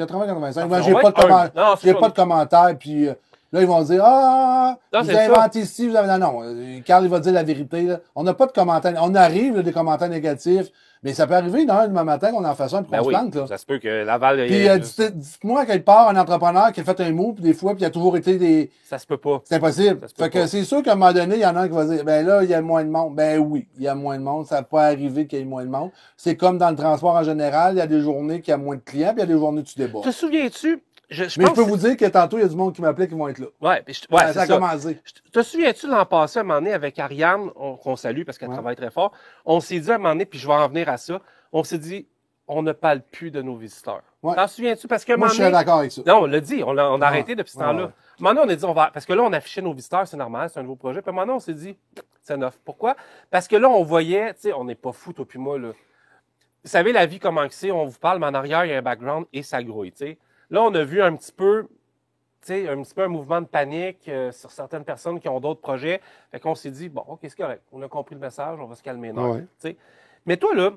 Moi, on j'ai va pas être de commentaire. Non, J'ai pas de commentaire, puis là, ils vont dire Non, vous c'est avez ça. inventé ici, vous avez. Non, Carl, il va dire la vérité. Là. On n'a pas de commentaires. On arrive, là, des commentaires négatifs, mais ça peut arriver, non, demain matin, qu'on en fasse un, puis qu'on Ben se oui, plante, là. ça se peut que Laval... Puis dites-moi quelque part un entrepreneur qui a fait un move, puis des fois, puis il a toujours été des. Ça se peut pas. C'est impossible. Ça se peut Fait que pas. c'est sûr qu'à un moment donné, il y en a un qui va dire, ben là, il y a moins de monde. Ben oui, il y a moins de monde. Ça peut arriver qu'il y ait moins de monde. C'est comme dans le transport en général. Il y a des journées qu'il y a moins de clients, puis il y a des journées où tu débordes. Te souviens-tu? Je Mais pense je peux que vous dire que tantôt, il y a du monde qui m'appelait qui vont être là. Ouais, puis Ça c'est a ça. commencé. Te souviens-tu l'an passé, à un moment donné, avec Ariane, qu'on salue parce qu'elle travaille très fort, on s'est dit à un moment donné, puis je vais en venir à ça, on s'est dit, on ne parle plus de nos visiteurs. Ouais. T'en souviens-tu? Parce qu'à un Moi, moment je suis donné... d'accord avec ça. Non, on l'a dit, on a arrêté depuis ce temps-là. ouais. À un moment donné, on a dit, parce que là, on affichait nos visiteurs, c'est normal, c'est un nouveau projet. Puis à un moment donné, on s'est dit, c'est neuf. Pourquoi? Parce que là, on voyait, tu sais, on n'est pas fou, toi puis moi, là. Vous savez, la vie, comment que c'est, on vous parle, mais en arrière, il y a un background et ça grouille, tu sais. Là, on a vu un petit peu un mouvement de panique sur certaines personnes qui ont d'autres projets. Fait qu'on s'est dit, bon, OK, c'est correct. On a compris le message, on va se calmer. Ouais. T'sais. Mais toi, là,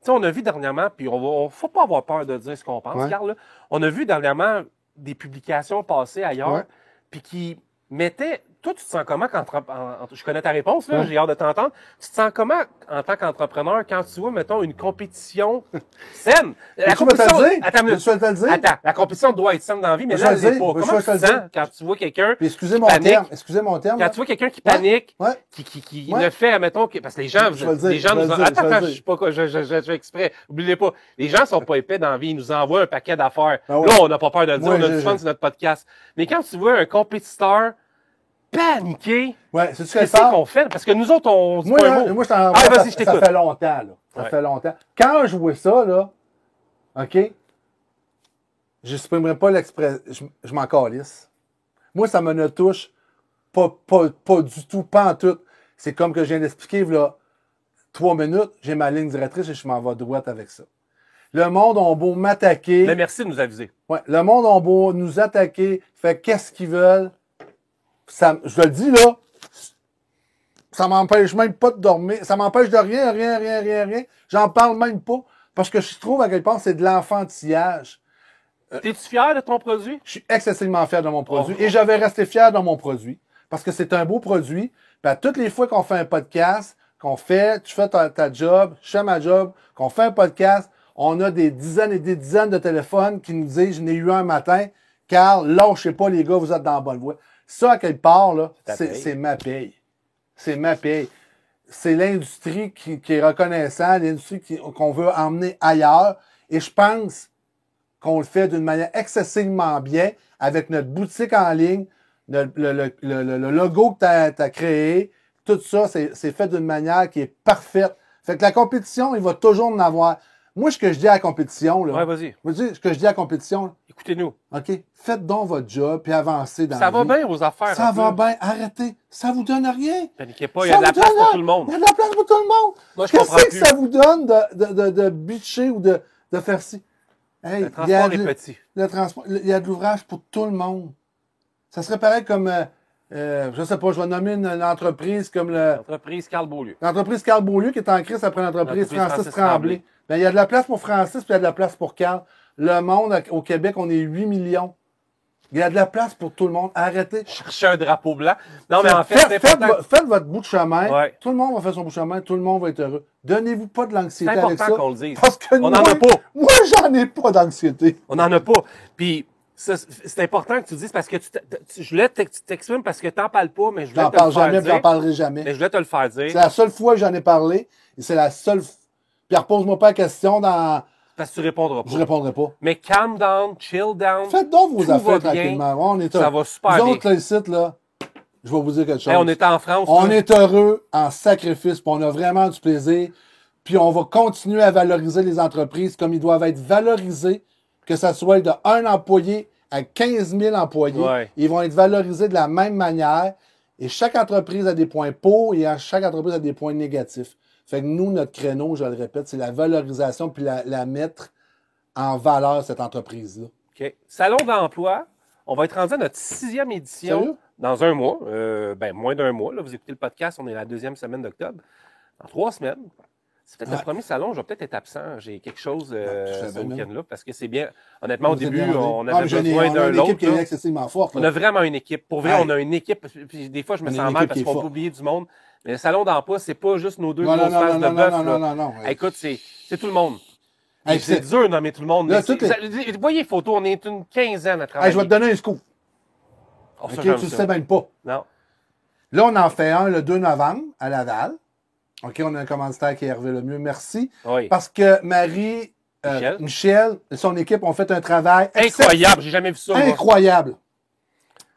on a vu dernièrement, puis on faut pas avoir peur de dire ce qu'on pense, Carl. Là. On a vu dernièrement des publications passer ailleurs, puis qui mettaient... Toi, tu te sens comment quand... Je connais ta réponse, là, j'ai hâte de t'entendre. Tu te sens comment en tant qu'entrepreneur quand tu vois, mettons, une compétition saine? La compétition... Attends, la compétition doit être saine dans la vie, mais là, elle n'est pas. Comment tu te sens quand tu vois quelqu'un excusez mon terme. Quand tu vois quelqu'un qui panique, qui le fait, mettons, parce que les gens... Attends, je suis pas... Je fais exprès. Oubliez pas. Les gens sont pas épais dans la vie. Ils nous envoient un paquet d'affaires. Là, on n'a pas peur de le dire. On a du fun sur notre podcast. Mais quand tu vois un compétiteur paniqué. Ouais, c'est ce qu'on fait. Parce que nous autres, on dit pas un mot. Moi, vas-y, je t'écoute. Ça fait longtemps, là. Ça fait longtemps. Quand je vois ça, là, OK, je n'exprimerai pas l'expression. Je m'en calisse. Moi, ça me ne touche pas du tout, pas en tout. C'est comme que je viens d'expliquer, là, 3 minutes, j'ai ma ligne directrice et je m'en vais droite avec ça. Le monde a beau m'attaquer. Mais merci de nous aviser. Ouais, le monde a beau nous attaquer. Fait qu'est-ce qu'ils veulent? Ça, je le dis là, ça m'empêche même pas de dormir. Ça m'empêche de rien. J'en parle même pas. Parce que je trouve à quel point c'est de l'enfantillage. T'es-tu fier de ton produit? Je suis excessivement fier de mon produit. Et je vais rester fier de mon produit. Parce que c'est un beau produit. Puis à toutes les fois qu'on fait un podcast, tu fais ta job, je fais ma job, qu'on fait un podcast, on a des dizaines et des dizaines de téléphones qui nous disent, je n'ai eu un matin, Carl, lâchez pas les gars, vous êtes dans la bonne voie. Ça, à quelque part, là, c'est ma paye. C'est ma paye. C'est l'industrie qui est reconnaissante, l'industrie qu'on veut emmener ailleurs. Et je pense qu'on le fait d'une manière excessivement bien avec notre boutique en ligne, le logo que tu as créé. Tout ça, c'est fait d'une manière qui est parfaite. Fait que la compétition, il va toujours en avoir. Moi, ce que je dis à la compétition, là. Ouais, vas-y. Ce que je dis à la compétition, écoutez-nous. OK? Faites donc votre job puis avancez dans ça la vie. Ça va bien vos affaires. Ça va bien. Arrêtez. Ça vous donne rien. Paniquez pas, il y a de la place pour tout le monde. Il y a de la place pour tout le monde. Moi, je comprends plus. Qu'est-ce que ça vous donne de bitcher ou de faire ci? Hey, le transport est petit. Le transport, il y a de l'ouvrage pour tout le monde. Ça serait pareil comme, je sais pas, je vais nommer une entreprise comme l'entreprise Carl Beaulieu. L'entreprise Carl Beaulieu qui est en crise après l'entreprise Francis Tremblay. Ben, il y a de la place pour Francis puis il y a de la place pour Carl. Le monde, au Québec, on est 8 millions. Il y a de la place pour tout le monde. Arrêtez. Cherchez un drapeau blanc. Non, mais en fait, faites votre bout de chemin. Ouais. Tout le monde va faire son bout de chemin. Tout le monde va être heureux. Donnez-vous pas de l'anxiété avec ça. C'est important qu'on le dise. Parce que on n'en a pas. Moi, j'en ai pas d'anxiété. On n'en a pas. Puis, c'est important que tu dises parce que je voulais tu t'exprimes parce que tu n'en parles pas, mais je voulais te le faire dire. J'en parlerai jamais. Mais je voulais te le faire dire. C'est la seule fois que j'en ai parlé. Et c'est la seule. Pierre, pose-moi pas la question dans. Parce que tu répondras pas. Je répondrai pas. Mais calm down, chill down. Faites donc vos affaires tranquillement. On est ça va super bien. Nous autres, là, ici, là, je vais vous dire quelque chose. Hey, on est en France. On est heureux en sacrifice, puis on a vraiment du plaisir. Puis on va continuer à valoriser les entreprises comme ils doivent être valorisés, que ça soit de 1 employé à 15 000 employés. Ouais. Ils vont être valorisés de la même manière. Et chaque entreprise a des points pour et chaque entreprise a des points négatifs. Fait que nous, notre créneau, je le répète, c'est la valorisation puis la mettre en valeur cette entreprise-là. OK. Salon d'emploi, on va être rendu à notre 6e édition Sérieux? dans un mois. Moins d'un mois. Là, vous écoutez le podcast, on est la 2e semaine d'octobre. Dans 3 semaines. C'est peut-être le premier salon, je vais peut-être être absent. J'ai quelque chose ce week-end-là parce que c'est bien. Honnêtement, au début, on avait besoin d'un autre. On a une équipe qui est l'autre. excessivement forte. On a vraiment une équipe. Pour vrai, Ouais. on a une équipe. Puis des fois, je me On a sens une mal équipe parce qui est qu'on peut forte. oublier du monde. Mais le salon d'emploi, c'est pas juste nos deux Non, grosses non, faces non, de non, bœuf. non, là. non, non, non. Écoute, c'est tout le monde. Hey, C'est dur de nommer tout le monde. Là, Mais toutes vous voyez les photos, on est une quinzaine à travailler. Hey, je vais te donner un scoop. Oh, ça, OK, j'aime tu le ça. sais même pas. Non. Là, on en fait un le 2 novembre à Laval. OK, on a un commanditaire qui est Hervé Lemieux. Merci. Oui. Parce que Marie, Michel et son équipe ont fait un travail Incroyable, j'ai jamais vu ça. moi. incroyable.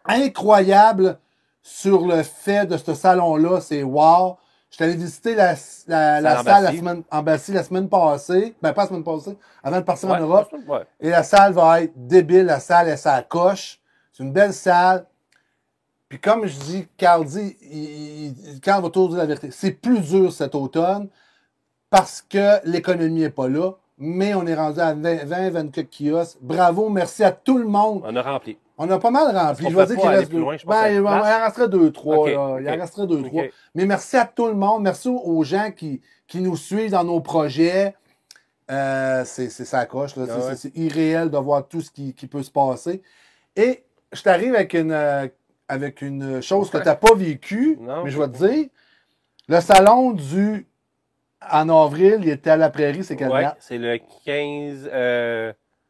Incroyable sur le fait de ce salon-là. C'est wow. Je suis allé visiter la salle la semaine passée. Ben, pas la semaine passée. Avant de partir en Europe. Ouais. Et la salle va être débile. La salle est sa coche. C'est une belle salle. Puis comme je dis, Carl dit, Carl va toujours dire la vérité. C'est plus dur cet automne parce que l'économie n'est pas là. Mais on est rendu à 24 kiosques. Bravo, merci à tout le monde. On a rempli. On a pas mal rempli. On Je vais peut dire pas qu'il aller reste plus deux. loin, je pense, à Ben, il la en place. resterait 2-3. OK, là. Il en OK. resterait 2-3. OK. Mais merci à tout le monde. Merci aux gens qui nous suivent dans nos projets. C'est ça coche. Là. Ah ouais. C'est irréel de voir tout ce qui peut se passer. Et je t'arrive avec une chose que tu n'as pas vécue, Non. mais je vais te dire. Le salon en avril, il était à la Prairie, c'est quelle Ouais, date? c'est le 15,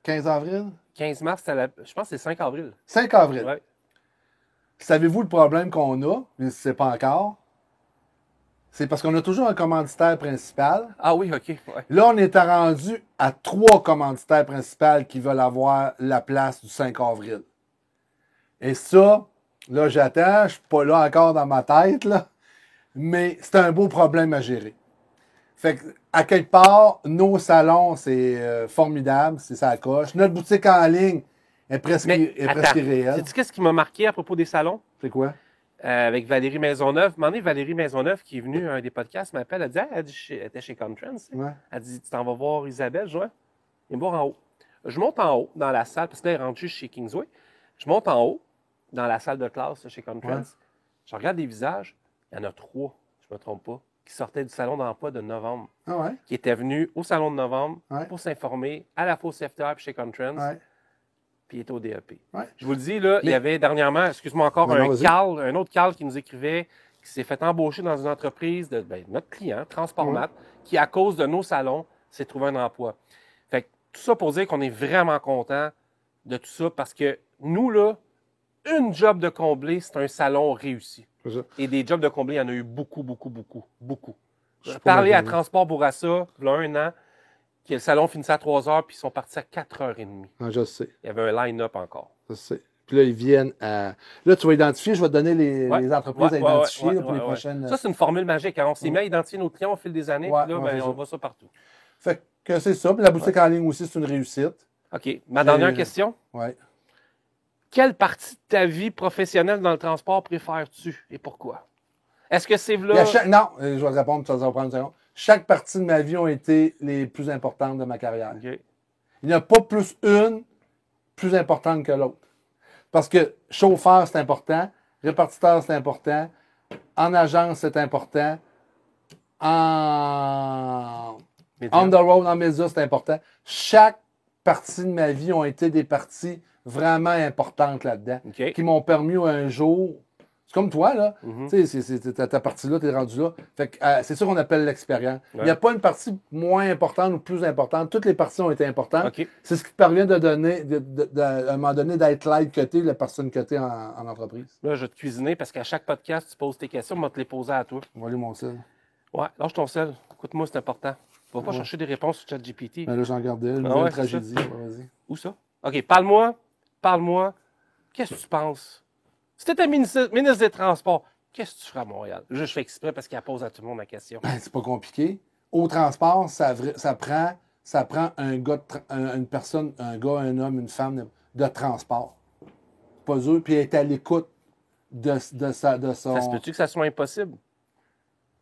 15 avril? 15 mars, je pense que c'est 5 avril. 5 avril. Ouais. Savez-vous le problème qu'on a? Mais si c'est pas encore. C'est parce qu'on a toujours un commanditaire principal. Ah oui, OK. Ouais. Là, on est rendu à 3 commanditaires principaux qui veulent avoir la place du 5 avril. Et ça, là, j'attends. Je suis pas là encore dans ma tête, là. Mais c'est un beau problème à gérer. Fait que, à quelque part, nos salons, c'est formidable, c'est ça coche. Notre boutique en ligne est presque irréelle. Sais-tu qu'est-ce qui m'a marqué à propos des salons? C'est quoi? Avec Valérie Maisonneuve. À un moment donné, Valérie Maisonneuve, qui est venue à un des podcasts, m'appelle. Elle dit, elle était chez Contrans. Ouais. Elle dit, tu t'en vas voir Isabelle? Je dis, ouais. Viens me voir en haut. Je monte en haut dans la salle, parce que là, elle est rendue chez Kingsway. Je monte en haut dans la salle de classe chez Contrans. Ouais. Je regarde les visages. Il y en a 3, je ne me trompe pas, qui sortaient du salon d'emploi de novembre, Ah ouais? qui étaient venus au salon de novembre Ouais. pour s'informer à la fois au CFTR puis chez Contrans. Ouais. Puis il était au DEP. Ouais. Je vous le dis, là, il y Mais- avait dernièrement, excuse-moi encore, Non, vas-y. un autre Carl qui nous écrivait, qui s'est fait embaucher dans une entreprise de notre client, Transportmat, qui, à cause de nos salons, s'est trouvé un emploi. Fait que tout ça pour dire qu'on est vraiment content de tout ça parce que nous, là, une job de combler, c'est un salon réussi. C'est ça. Et des jobs de combler, il y en a eu beaucoup, beaucoup, beaucoup, beaucoup. Je suis J'ai pas parlé à d'accord. Transport Bourassa, il y a 1 an, que le salon finissait à 3 heures, puis ils sont partis à 4h30. Ah, je sais. Il y avait un line-up encore. Je sais. Puis là, ils viennent à. Là, tu vas identifier, je vais te donner les entreprises à identifier là, pour les prochaines. Ça, c'est une formule magique. Hein. On s'est mis à identifier nos clients au fil des années, Ouais, puis là, ouais, c'est on ça. voit ça partout. Fait que c'est ça. Puis la boutique en ligne aussi, c'est une réussite. OK. Ma dernière question. Ouais. Quelle partie de ta vie professionnelle dans le transport préfères-tu et pourquoi? Est-ce que c'est Il y a là... Non, je vais te répondre, ça va prendre une seconde. Chaque partie de ma vie ont été les plus importantes de ma carrière. OK. Il n'y a pas plus une plus importante que l'autre. Parce que chauffeur, c'est important. Répartiteur, c'est important. En agence, c'est important. En Média. on the road, en médias, c'est important. Chaque partie de ma vie ont été des parties vraiment importantes là-dedans. OK. Qui m'ont permis un jour. C'est comme toi, là. Mhm. Tu sais, c'est ta partie là, tu es rendu là. Fait que, c'est ça qu'on appelle l'expérience. Il Ouais. n'y a pas une partie moins importante ou plus importante. Toutes les parties ont été importantes. OK. C'est ce qui te permet de donner, à un moment donné, d'être l'aide que t'es, la personne que t'es en entreprise. Là, je vais te cuisiner parce qu'à chaque podcast, tu poses tes questions, on va te les poser à toi. On va aller mon sel. Ouais, lâche ton sel. Écoute-moi, c'est important. Tu vas pas chercher des réponses sur ChatGPT. Ben là, j'en gardais. Une Ah nouvelle ouais, c'est tragédie. Ouais, vas-y. Où ça? OK, parle-moi. Qu'est-ce que tu penses? Si tu étais ministre des Transports, qu'est-ce que tu ferais à Montréal? Je fais exprès parce qu'elle pose à tout le monde la question. Ben, c'est pas compliqué. Au transport, ça prend un gars, une personne, un gars, un homme, une femme de transport. Pas eux, puis être à l'écoute de son. Ça se peut-tu que ça soit impossible?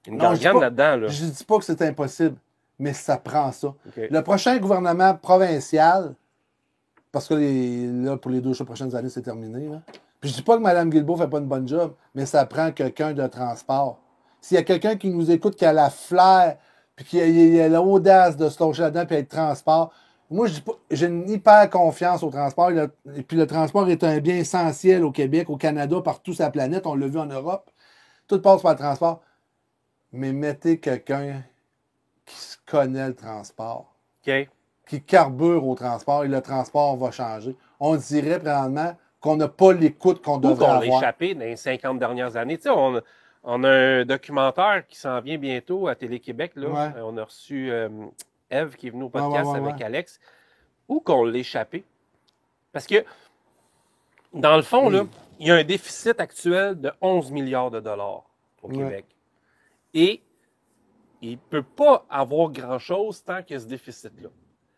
Une Non, je dis gargane pas- là-dedans, là. Je dis pas que c'est impossible, mais ça prend ça. OK. Le prochain gouvernement provincial, parce que là, pour les 2 prochaines années, c'est terminé. Là. Puis je dis pas que Mme Guilbeault fait pas une bonne job, mais ça prend quelqu'un de transport. S'il y a quelqu'un qui nous écoute, qui a la flair, puis qui a l'audace de se loger là-dedans, puis être transport, moi, je dis pas, j'ai une hyper confiance au transport. Et puis le transport est un bien essentiel au Québec, au Canada, partout sur la planète. On l'a vu en Europe. Tout passe par le transport. Mais mettez quelqu'un qui se connaît le transport, OK. qui carbure au transport, et le transport va changer. On dirait présentement qu'on n'a pas l'écoute qu'on Ou devrait qu'on l'a avoir. échappé dans les 50 dernières années. Tu sais, on a un documentaire qui s'en vient bientôt à Télé-Québec. Là. Ouais. On a reçu Eve qui est venue au podcast Ouais. avec Alex. Ou qu'on l'a échappé. Parce que, dans le fond, là, il y a un déficit actuel de 11 milliards de dollars au Québec. Et il ne peut pas avoir grand-chose tant qu'il y a ce déficit-là.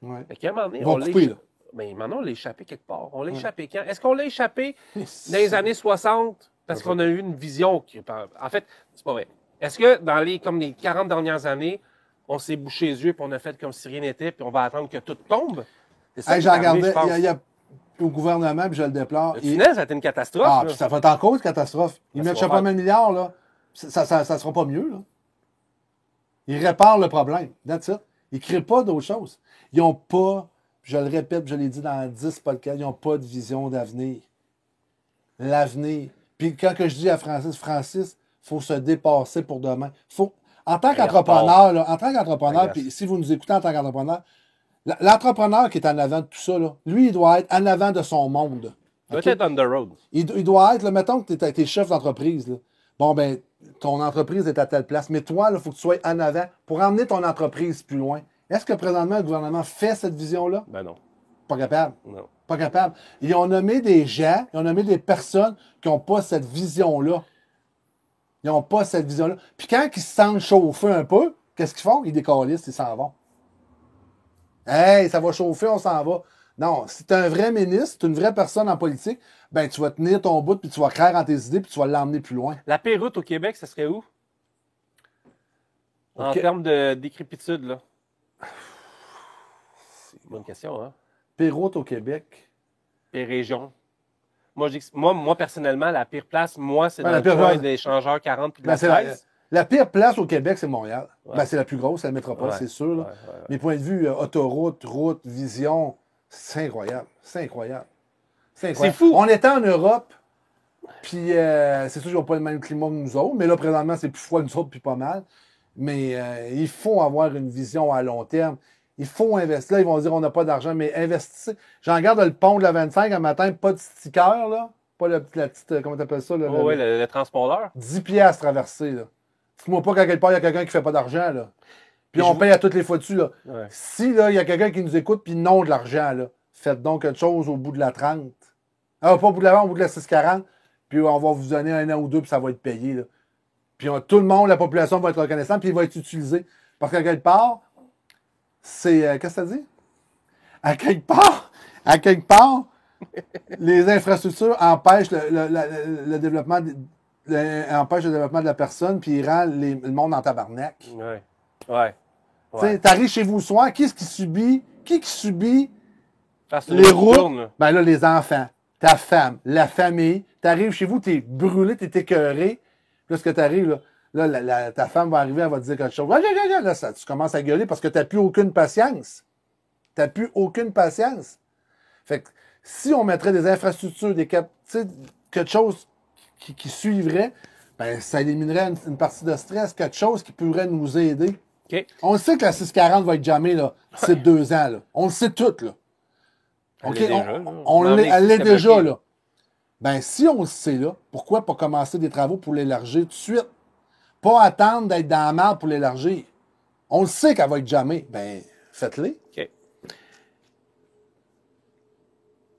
Ouais. Fait qu'à un moment donné, Ils vont on l'a couper, là. Mais maintenant, on l'a échappé quelque part. On l'a échappé quand? Est-ce qu'on l'a échappé dans les années 60 parce qu'on a eu une vision qui... En fait, c'est pas vrai. Est-ce que dans les 40 dernières années, on s'est bouché les yeux et on a fait comme si rien n'était puis on va attendre que tout tombe? C'est ça Hey, qui est j'en arrivé, regardais, je pense. il y a au gouvernement, puis je le déplore. Le tunnel, ça a été une catastrophe. Ah, là. puis ça fait encore une catastrophe. Ils Ça mettent, je va sais pas faire- combien de milliards, là. Ça sera pas mieux, là. Ils réparent le problème. That's it. Ils ne créent pas d'autre chose. Ils n'ont pas, je le répète, je l'ai dit dans 10 podcasts, ils n'ont pas de vision d'avenir. L'avenir. Puis quand que je dis à Francis, il faut se dépasser pour demain. En tant qu'entrepreneur, là, Regarde. puis si vous nous écoutez en tant qu'entrepreneur, l'entrepreneur qui est en avant de tout ça, là, lui, il doit être en avant de son monde. Il OK? doit être on the road. Il doit être, là, mettons que tu es chef d'entreprise. Là. Bon, ben, ton entreprise est à telle place, mais toi, il faut que tu sois en avant pour emmener ton entreprise plus loin. Est-ce que présentement, le gouvernement fait cette vision-là? Ben non. Pas capable. Non. Pas capable. Ils ont nommé des gens, ils ont nommé des personnes qui n'ont pas cette vision-là. Ils n'ont pas cette vision-là. Puis quand ils se sentent chauffer un peu, qu'est-ce qu'ils font? Ils décalissent, ils s'en vont. Hey, ça va chauffer, on s'en va. Non, si tu es un vrai ministre, tu es une vraie personne en politique, ben tu vas tenir ton bout, puis tu vas clair en tes idées, puis tu vas l'emmener plus loin. La Péroute au Québec, ça serait où? En Ok. termes de décrépitude, là. C'est une bonne question, hein? Péroute au Québec. Les régions. Moi, personnellement, la pire place, moi, c'est Ouais, dans la le pire coin place. des échangeurs 40 puis de Ben, la c'est 13. la pire place au Québec, c'est Montréal. Ouais. Ben, c'est la plus grosse, c'est la métropole, Ouais. c'est sûr. Là. Ouais. Mes points de vue, autoroute, route, vision, c'est incroyable. C'est incroyable. C'est incroyable. fou. On était en Europe, puis c'est sûr qu'ils n'ont pas le même climat que nous autres, mais là, présentement, c'est plus froid que nous autres, puis pas mal. Mais il faut avoir une vision à long terme. Il faut investir. Là, ils vont dire on n'a pas d'argent, mais investissez. J'en regarde le pont de la 25 un matin, pas de sticker, là. Pas la petite, comment t'appelles ça? Là, Oui, le transpondeur. 10 piastres traversés, là. Fous-moi pas qu'à quelque part, il y a quelqu'un qui fait pas d'argent, là. Puis Et on je- paye à toutes les fois dessus, là. Ouais. Si, là, il y a quelqu'un qui nous écoute, puis non de l'argent, là, faites donc quelque chose au bout de la 30. Ah, pas au bout de la 20, au bout de la 640. Puis on va vous donner 1 an ou 2, puis ça va être payé, là. Puis tout le monde, la population va être reconnaissante, puis il va être utilisé. Parce qu'à quelque part, c'est... qu'est-ce que ça dit? À quelque part, les infrastructures empêchent le développement empêchent le développement de la personne, puis ils rendent le monde en tabarnak. Ouais. Ouais. Tu sais, t'arrives chez vous le soir, qui subit Parce que les le routes? tourne, là. Ben là, les enfants, ta femme, la famille. T'arrives chez vous, t'es brûlé, t'es écœuré. Puis là, ce que t'arrives, là, ta femme va arriver, elle va te dire quelque chose. Là, tu commences à gueuler parce que t'as plus aucune patience. T'as plus aucune patience. Fait que si on mettrait des infrastructures, quelque chose qui suivrait, ben, ça éliminerait une partie de stress, quelque chose qui pourrait nous aider. OK. On le sait que la 640 va être jamais là, d'ici 2 ans. Là. On le sait tout. Là. Elle OK, l'est déjà, là. elle l'est C'était déjà. bloqué. Là. Ben, si on le sait là, pourquoi pas commencer des travaux pour l'élargir tout de suite? Pas attendre d'être dans la merde pour l'élargir. On le sait qu'elle va être jamais. Ben, faites-les. OK.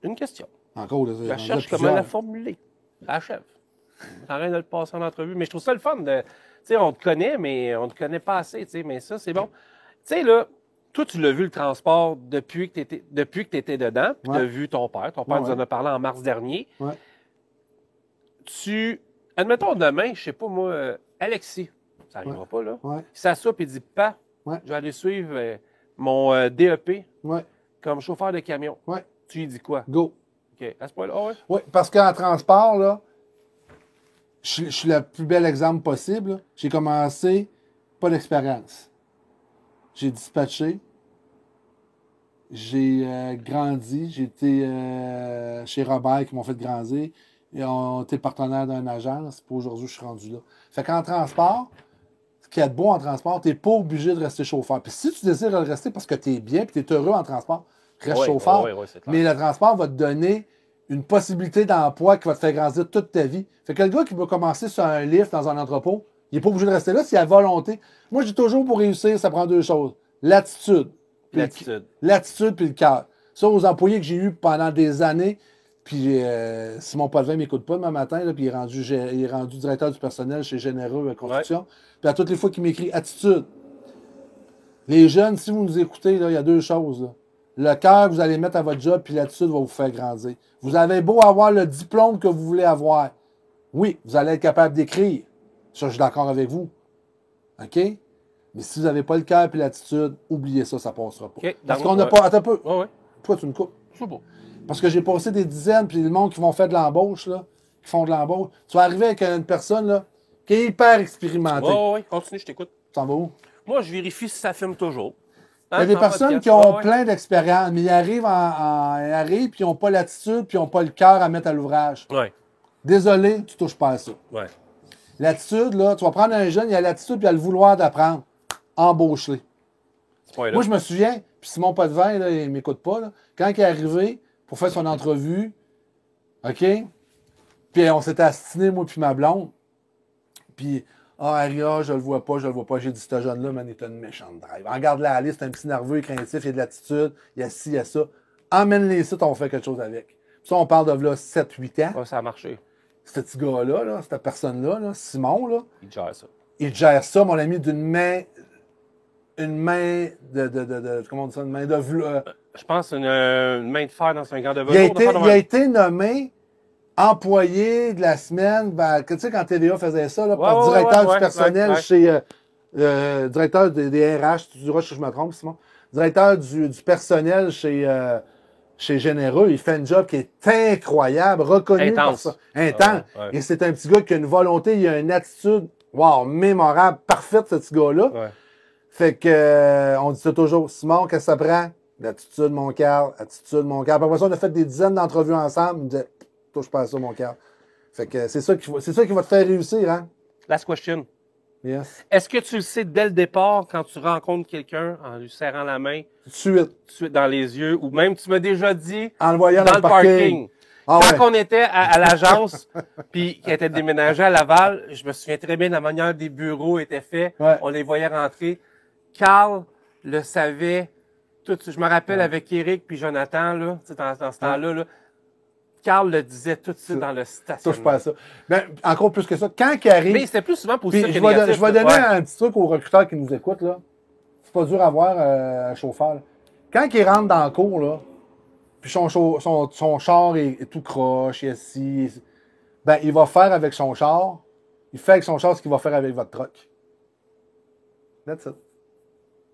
Une question. Encore, là, Je on en a cherche plusieurs. comment la formuler. La chef. T'arrêtes de le passer en entrevue. Mais je trouve ça le fun de. Tu sais, on te connaît, mais on te connaît pas assez. Tu sais, mais ça, c'est bon. Tu sais, là, toi, tu l'as vu le transport depuis que tu étais dedans. Puis Ouais. tu as vu ton père. Ton père Ouais, nous en a parlé en mars dernier. Ouais. Admettons demain, je sais pas moi, Alexis, ça arrivera pas, là. Ouais. Il s'assoit et il dit, Pa, Ouais. Je vais aller suivre mon DEP Ouais. comme chauffeur de camion. Ouais. Tu lui dis quoi? Go. OK. À ce point-là, ah ouais? Oui, parce qu'en transport, là, je suis le plus bel exemple possible. Là. J'ai commencé, pas d'expérience. J'ai dispatché. J'ai grandi. J'ai été chez Robert qui m'ont fait grandir. Et on était partenaire d'une agence. Puis aujourd'hui, je suis rendu là. Fait qu'en transport, ce qui est beau en transport, tu n'es pas obligé de rester chauffeur. Puis si tu désires le rester parce que tu es bien et tu es heureux en transport, reste chauffeur. Oui, c'est clair. Mais le transport va te donner une possibilité d'emploi qui va te faire grandir toute ta vie. Fait que le gars qui veut commencer sur un lift dans un entrepôt, il n'est pas obligé de rester là s'il a volonté. Moi, je dis toujours pour réussir, ça prend deux choses. L'attitude. L'attitude puis le cœur. Ça, aux employés que j'ai eus pendant des années, puis Simon Potvin ne m'écoute pas demain matin, là, puis il est rendu directeur du personnel chez Généreux Construction. Puis à toutes les fois qu'il m'écrit attitude. Les jeunes, si vous nous écoutez, là, il y a deux choses. Là. Le cœur, vous allez mettre à votre job, puis l'attitude va vous faire grandir. Vous avez beau avoir le diplôme que vous voulez avoir. Oui, vous allez être capable d'écrire. Ça, je suis d'accord avec vous. OK? Mais si vous n'avez pas le cœur et l'attitude, oubliez ça, ça ne passera pas. Okay, parce qu'on n'a pas. Attends un peu. Ouais. Toi, tu me coupes. C'est beau. Parce que j'ai passé des dizaines, puis le monde qui vont faire de l'embauche, là, qui font de l'embauche. Tu vas arriver avec une personne là, qui est hyper expérimentée. Oui, continue, je t'écoute. Tu t'en vas où? Moi, je vérifie si ça filme toujours. Il y a des personnes qui ont plein d'expérience, mais ils arrivent, puis ils n'ont pas l'attitude, puis ils n'ont pas le cœur à mettre à l'ouvrage. Ouais. Désolé, tu ne touches pas à ça. Ouais. L'attitude, là, tu vas prendre un jeune, il a l'attitude, puis il a le vouloir d'apprendre. Embauche-les. Moi, je me souviens, puis Simon Potvin, là, il ne m'écoute pas, là, quand il est arrivé pour faire son entrevue, OK? Puis on s'était astiné, moi puis ma blonde. Puis, Aria, je le vois pas. J'ai dit, ce jeune-là, man, il est une méchante drive. Regarde-la à la liste, c'est un petit nerveux, craintif, il y a de l'attitude, il y a ci, il y a ça. Emmène-les ici, on fait quelque chose avec. Puis ça, on parle de là 7-8 ans. Ouais, ça a marché. Ce petit gars-là, là, cette personne-là, là, Simon, là, Il gère ça. Il gère ça, mon ami, d'une main. Une main comment on dit ça? Une main de je pense une main de fer dans un gant de velours. Il a été nommé employé de la semaine, tu sais, quand TVA faisait ça, là, directeur du personnel chez. Directeur des RH, tu diras si je me trompe, Simon. Directeur du personnel chez Généreux. Il fait un job qui est incroyable, reconnu par ça. Intense. Et c'est un petit gars qui a une volonté, il a une attitude, mémorable, parfaite, ce petit gars-là. Ouais. Fait que, on dit ça toujours, Simon, qu'est-ce que ça prend? L'attitude, mon cœur, attitude, mon cœur. Après ça, on a fait des dizaines d'entrevues ensemble. Il me disait, touche pas à ça, mon cœur. Fait que c'est ça qui va te faire réussir, hein? Last question. Yes. Est-ce que tu le sais dès le départ quand tu rencontres quelqu'un en lui serrant la main? Tout de suite dans les yeux, ou même tu m'as déjà dit en le voyant dans le parking. Ah, quand on était à l'agence, puis qui était déménagé à Laval, je me souviens très bien de la manière des bureaux étaient faits. Ouais. On les voyait rentrer. Carl le savait. Je me rappelle avec Eric puis Jonathan, là, dans ce temps-là, là, Carl le disait tout de suite dans le stationnement. Touche pas à ça. Mais encore plus que ça, quand il arrive... Mais c'était plus souvent positif que négatif. Je vais donner un petit truc aux recruteurs qui nous écoutent, là. C'est pas dur à voir, un chauffeur. Là. Quand il rentre dans le cours, là, puis son char est tout croche, il est assis, ben, il va faire avec son char, il fait avec son char ce qu'il va faire avec votre truck. That's it.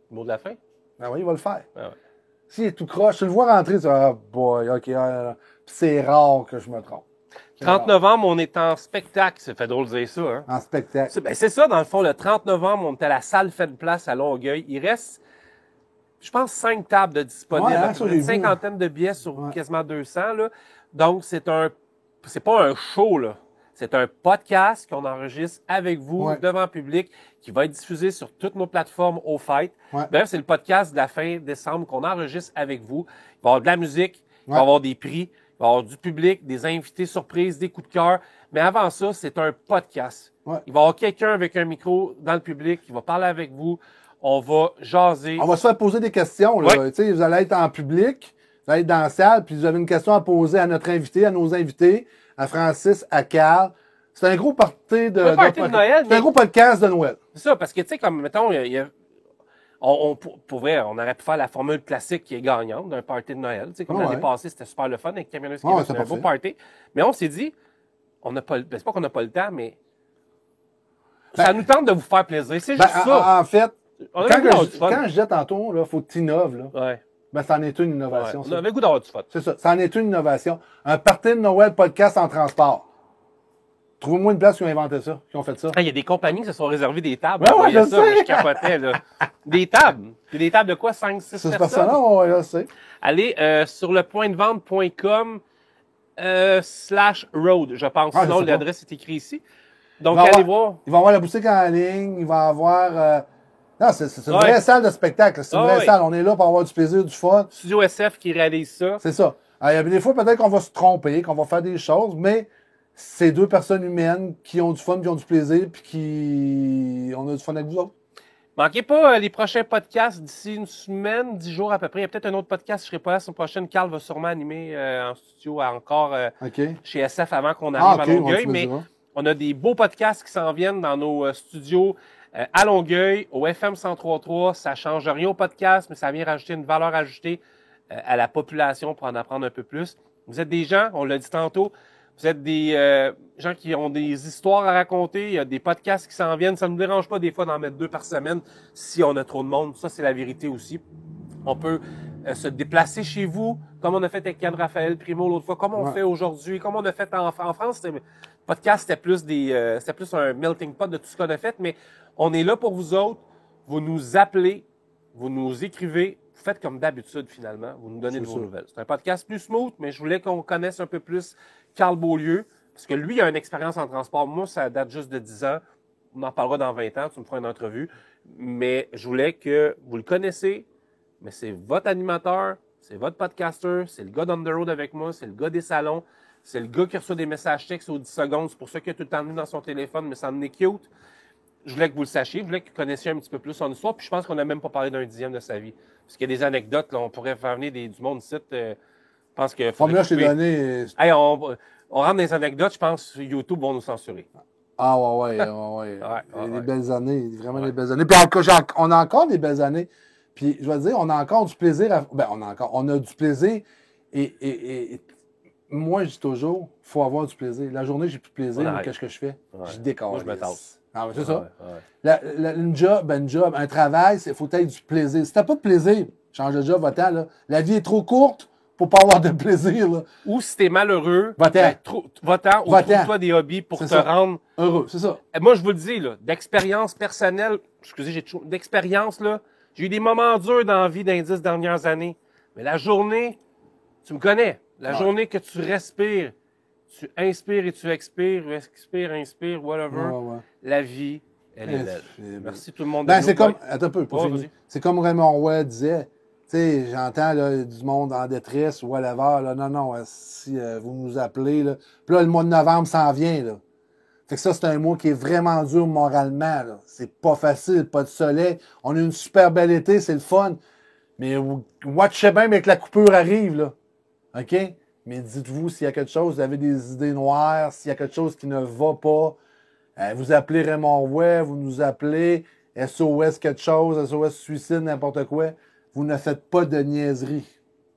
Mot de la fin? Ben oui, il va le faire. Ben ouais. S'il est tout croche, tu le vois rentrer, tu vas boy, OK, c'est rare que je me trompe. 30 novembre, on est en spectacle. Ça fait drôle de dire ça, hein? En spectacle. C'est ça, dans le fond, le 30 novembre, on est à la salle Fête Place à Longueuil. Il reste, je pense, 5 tables de disponibles. Une cinquantaine de billets sur quasiment 200, là. Donc, c'est pas un show, là. C'est un podcast qu'on enregistre avec vous, devant le public, qui va être diffusé sur toutes nos plateformes au Fight. Bref, c'est le podcast de la fin décembre qu'on enregistre avec vous. Il va y avoir de la musique, il va y avoir des prix, il va y avoir du public, des invités surprises, des coups de cœur. Mais avant ça, c'est un podcast. Il va y avoir quelqu'un avec un micro dans le public qui va parler avec vous. On va jaser. On va se faire poser des questions. Là. Tu sais, vous allez être en public, vous allez être dans la salle, puis vous avez une question à poser à notre invité, à nos invités, à Francis, à Carl. C'est un gros party de Noël. C'est un gros podcast de Noël. C'est ça, parce que, tu sais, comme, mettons, pour vrai, on aurait pu faire la formule classique qui est gagnante d'un party de Noël. Tu sais, comme l'année passée, c'était super le fun avec Camionneuse Québec, c'était un beau party. Mais on s'est dit, on n'a pas le, c'est pas qu'on n'a pas le temps, mais ça nous tente de vous faire plaisir. C'est juste ça. En fait, On avait le goût d'avoir du fun. Quand je disais tantôt, il faut que tu innoves, là, Ouais. ben, ça en est une innovation. Ouais. Ça. On avait le goût d'avoir du fun. C'est ça, ça en est une innovation. Un party de Noël podcast en transport. Trouve-moi une place qui ont inventé ça, qui ont fait ça. Il y a des compagnies qui se sont réservées des tables. Ouais, On voyait je ça, sais. je capotais, là. Des tables. Puis des tables de quoi? 5, 6 C'est personnes? personne-là, ouais, je sais. Allez sur le pointdevente.com /road, je pense. Ah, je Sinon, sais pas. l'adresse est écrite ici. Donc, Il va allez avoir- voir. Il va y avoir la boutique en ligne, il va y avoir... Non, c'est une Ouais. vraie salle de spectacle. C'est une Ah, vraie ouais. salle. On est là pour avoir du plaisir, du fun. Studio SF qui réalise ça. C'est ça. Alors, il y a des fois, peut-être qu'on va se tromper, qu'on va faire des choses, mais c'est deux personnes humaines qui ont du fun, qui ont du plaisir, puis qui... On a du fun avec vous autres. Manquez pas les prochains podcasts d'ici une semaine, 10 jours à peu près. Il y a peut-être un autre podcast, je ne serai pas là la semaine prochaine. Carl va sûrement animer en studio encore OK? chez SF avant qu'on arrive Ah, OK. à Longueuil. tu me Mais diras. on a des beaux podcasts qui s'en viennent dans nos studios à Longueuil, au FM 103.3. Ça change rien au podcast, mais ça vient rajouter une valeur ajoutée à la population pour en apprendre un peu plus. Vous êtes des gens, on l'a dit tantôt, vous êtes des gens qui ont des histoires à raconter, il y a des podcasts qui s'en viennent. Ça ne nous dérange pas des fois d'en mettre 2 par semaine si on a trop de monde. Ça, c'est la vérité aussi. On peut se déplacer chez vous, comme on a fait avec Yann Raphaël Primo l'autre fois, comme on Ouais. fait aujourd'hui, comme on a fait en France. Le podcast, c'était plus un melting pot de tout ce qu'on a fait, mais on est là pour vous autres. Vous nous appelez, vous nous écrivez, vous faites comme d'habitude finalement, vous nous donnez de C'est vos ça. nouvelles. C'est un podcast plus smooth, mais je voulais qu'on connaisse un peu plus Carl Beaulieu, parce que lui a une expérience en transport. Moi, ça date juste de 10 ans. On en parlera dans 20 ans, tu me feras une entrevue. Mais je voulais que vous le connaissez, mais c'est votre animateur, c'est votre podcaster, c'est le gars d'On the Road avec moi, c'est le gars des salons, c'est le gars qui reçoit des messages textes aux 10 secondes. C'est pour ça qu'il a tout le temps mis dans son téléphone, mais ça en est cute. Je voulais que vous le sachiez, je voulais que vous connaissiez un petit peu plus son histoire, puis je pense qu'on n'a même pas parlé d'un dixième de sa vie. Parce qu'il y a des anecdotes, là, on pourrait faire venir du monde ici. Je pense que... Comme là, je t'ai donné... Hey, on rentre dans les anecdotes, je pense que YouTube vont nous censurer. Ah ouais. Ouais. Des belles années, vraiment des belles années. Puis on a encore des belles années. Puis je vais te dire, on a encore du plaisir. On a du plaisir. Et moi, je dis toujours, il faut avoir du plaisir. La journée, j'ai plus de plaisir, Ouais. mais qu'est-ce que je fais? Ouais. Je décore. Moi, je me tasse. Ah ouais, c'est ça. Ouais. Une job, un travail, il faut être du plaisir. Si t'as pas de plaisir, change de job, va-t'en, là. La vie est trop courte pour pas avoir de plaisir, là. Ou si t'es malheureux, Va-t'en. va-t'en ou Va-t'en. trouve-toi des hobbies pour C'est te ça. rendre... Heureux, c'est ça. Moi, je vous le dis, là, d'expérience personnelle, d'expérience, là, j'ai eu des moments durs dans la vie dans les 10 dernières années. Mais la journée, tu me connais, la journée que tu respires, tu inspires et tu expires, inspire, whatever, Ouais. la vie, elle est Eh, belle. c'est belle. Merci tout le monde. Ben, de c'est nous comme. voir. Attends un peu, pour Ouais, finir. vas-y. C'est comme Raymond Roy disait. Tu sais, j'entends là, du monde en détresse ou whatever. Là, non, si vous nous appelez. Là. Puis là, le mois de novembre s'en vient. Là. Fait que ça, c'est un mois qui est vraiment dur moralement. Là. C'est pas facile, pas de soleil. On a une super belle été, c'est le fun. Mais watchez bien, mais que la coupure arrive. Là. OK? Mais dites-vous s'il y a quelque chose, vous avez des idées noires, s'il y a quelque chose qui ne va pas. Vous appelez Raymond Roy, vous nous appelez SOS quelque chose, SOS suicide, n'importe quoi. Vous ne faites pas de niaiserie.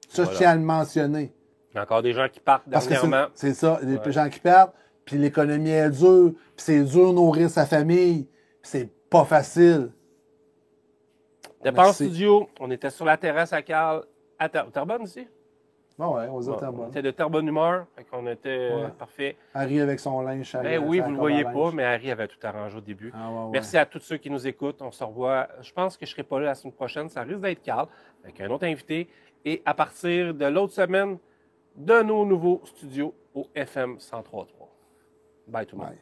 Ça, Voilà. je tiens à le mentionner. Il y a encore des gens qui partent Parce que dernièrement. c'est ça, les Ouais. gens qui perdent, puis l'économie est dure, puis c'est dur de nourrir sa famille, puis c'est pas facile. On était pas en Merci. studio, on était sur la terrasse à Carl, à Terrebonne ici. Bon, ouais, on va dire t'as On bon. était de très bonne humeur, fait qu'on était Ouais. parfait. Harry avec son linge. Ben oui, vous ne le voyez pas, mais Harry avait tout arrangé au début. Ah, ouais. Merci à tous ceux qui nous écoutent. On se revoit. Je pense que je ne serai pas là la semaine prochaine. Ça risque d'être Carl avec un autre invité. Et à partir de l'autre semaine, de nos nouveaux studios au FM 103.3. Bye tout le monde. Ouais.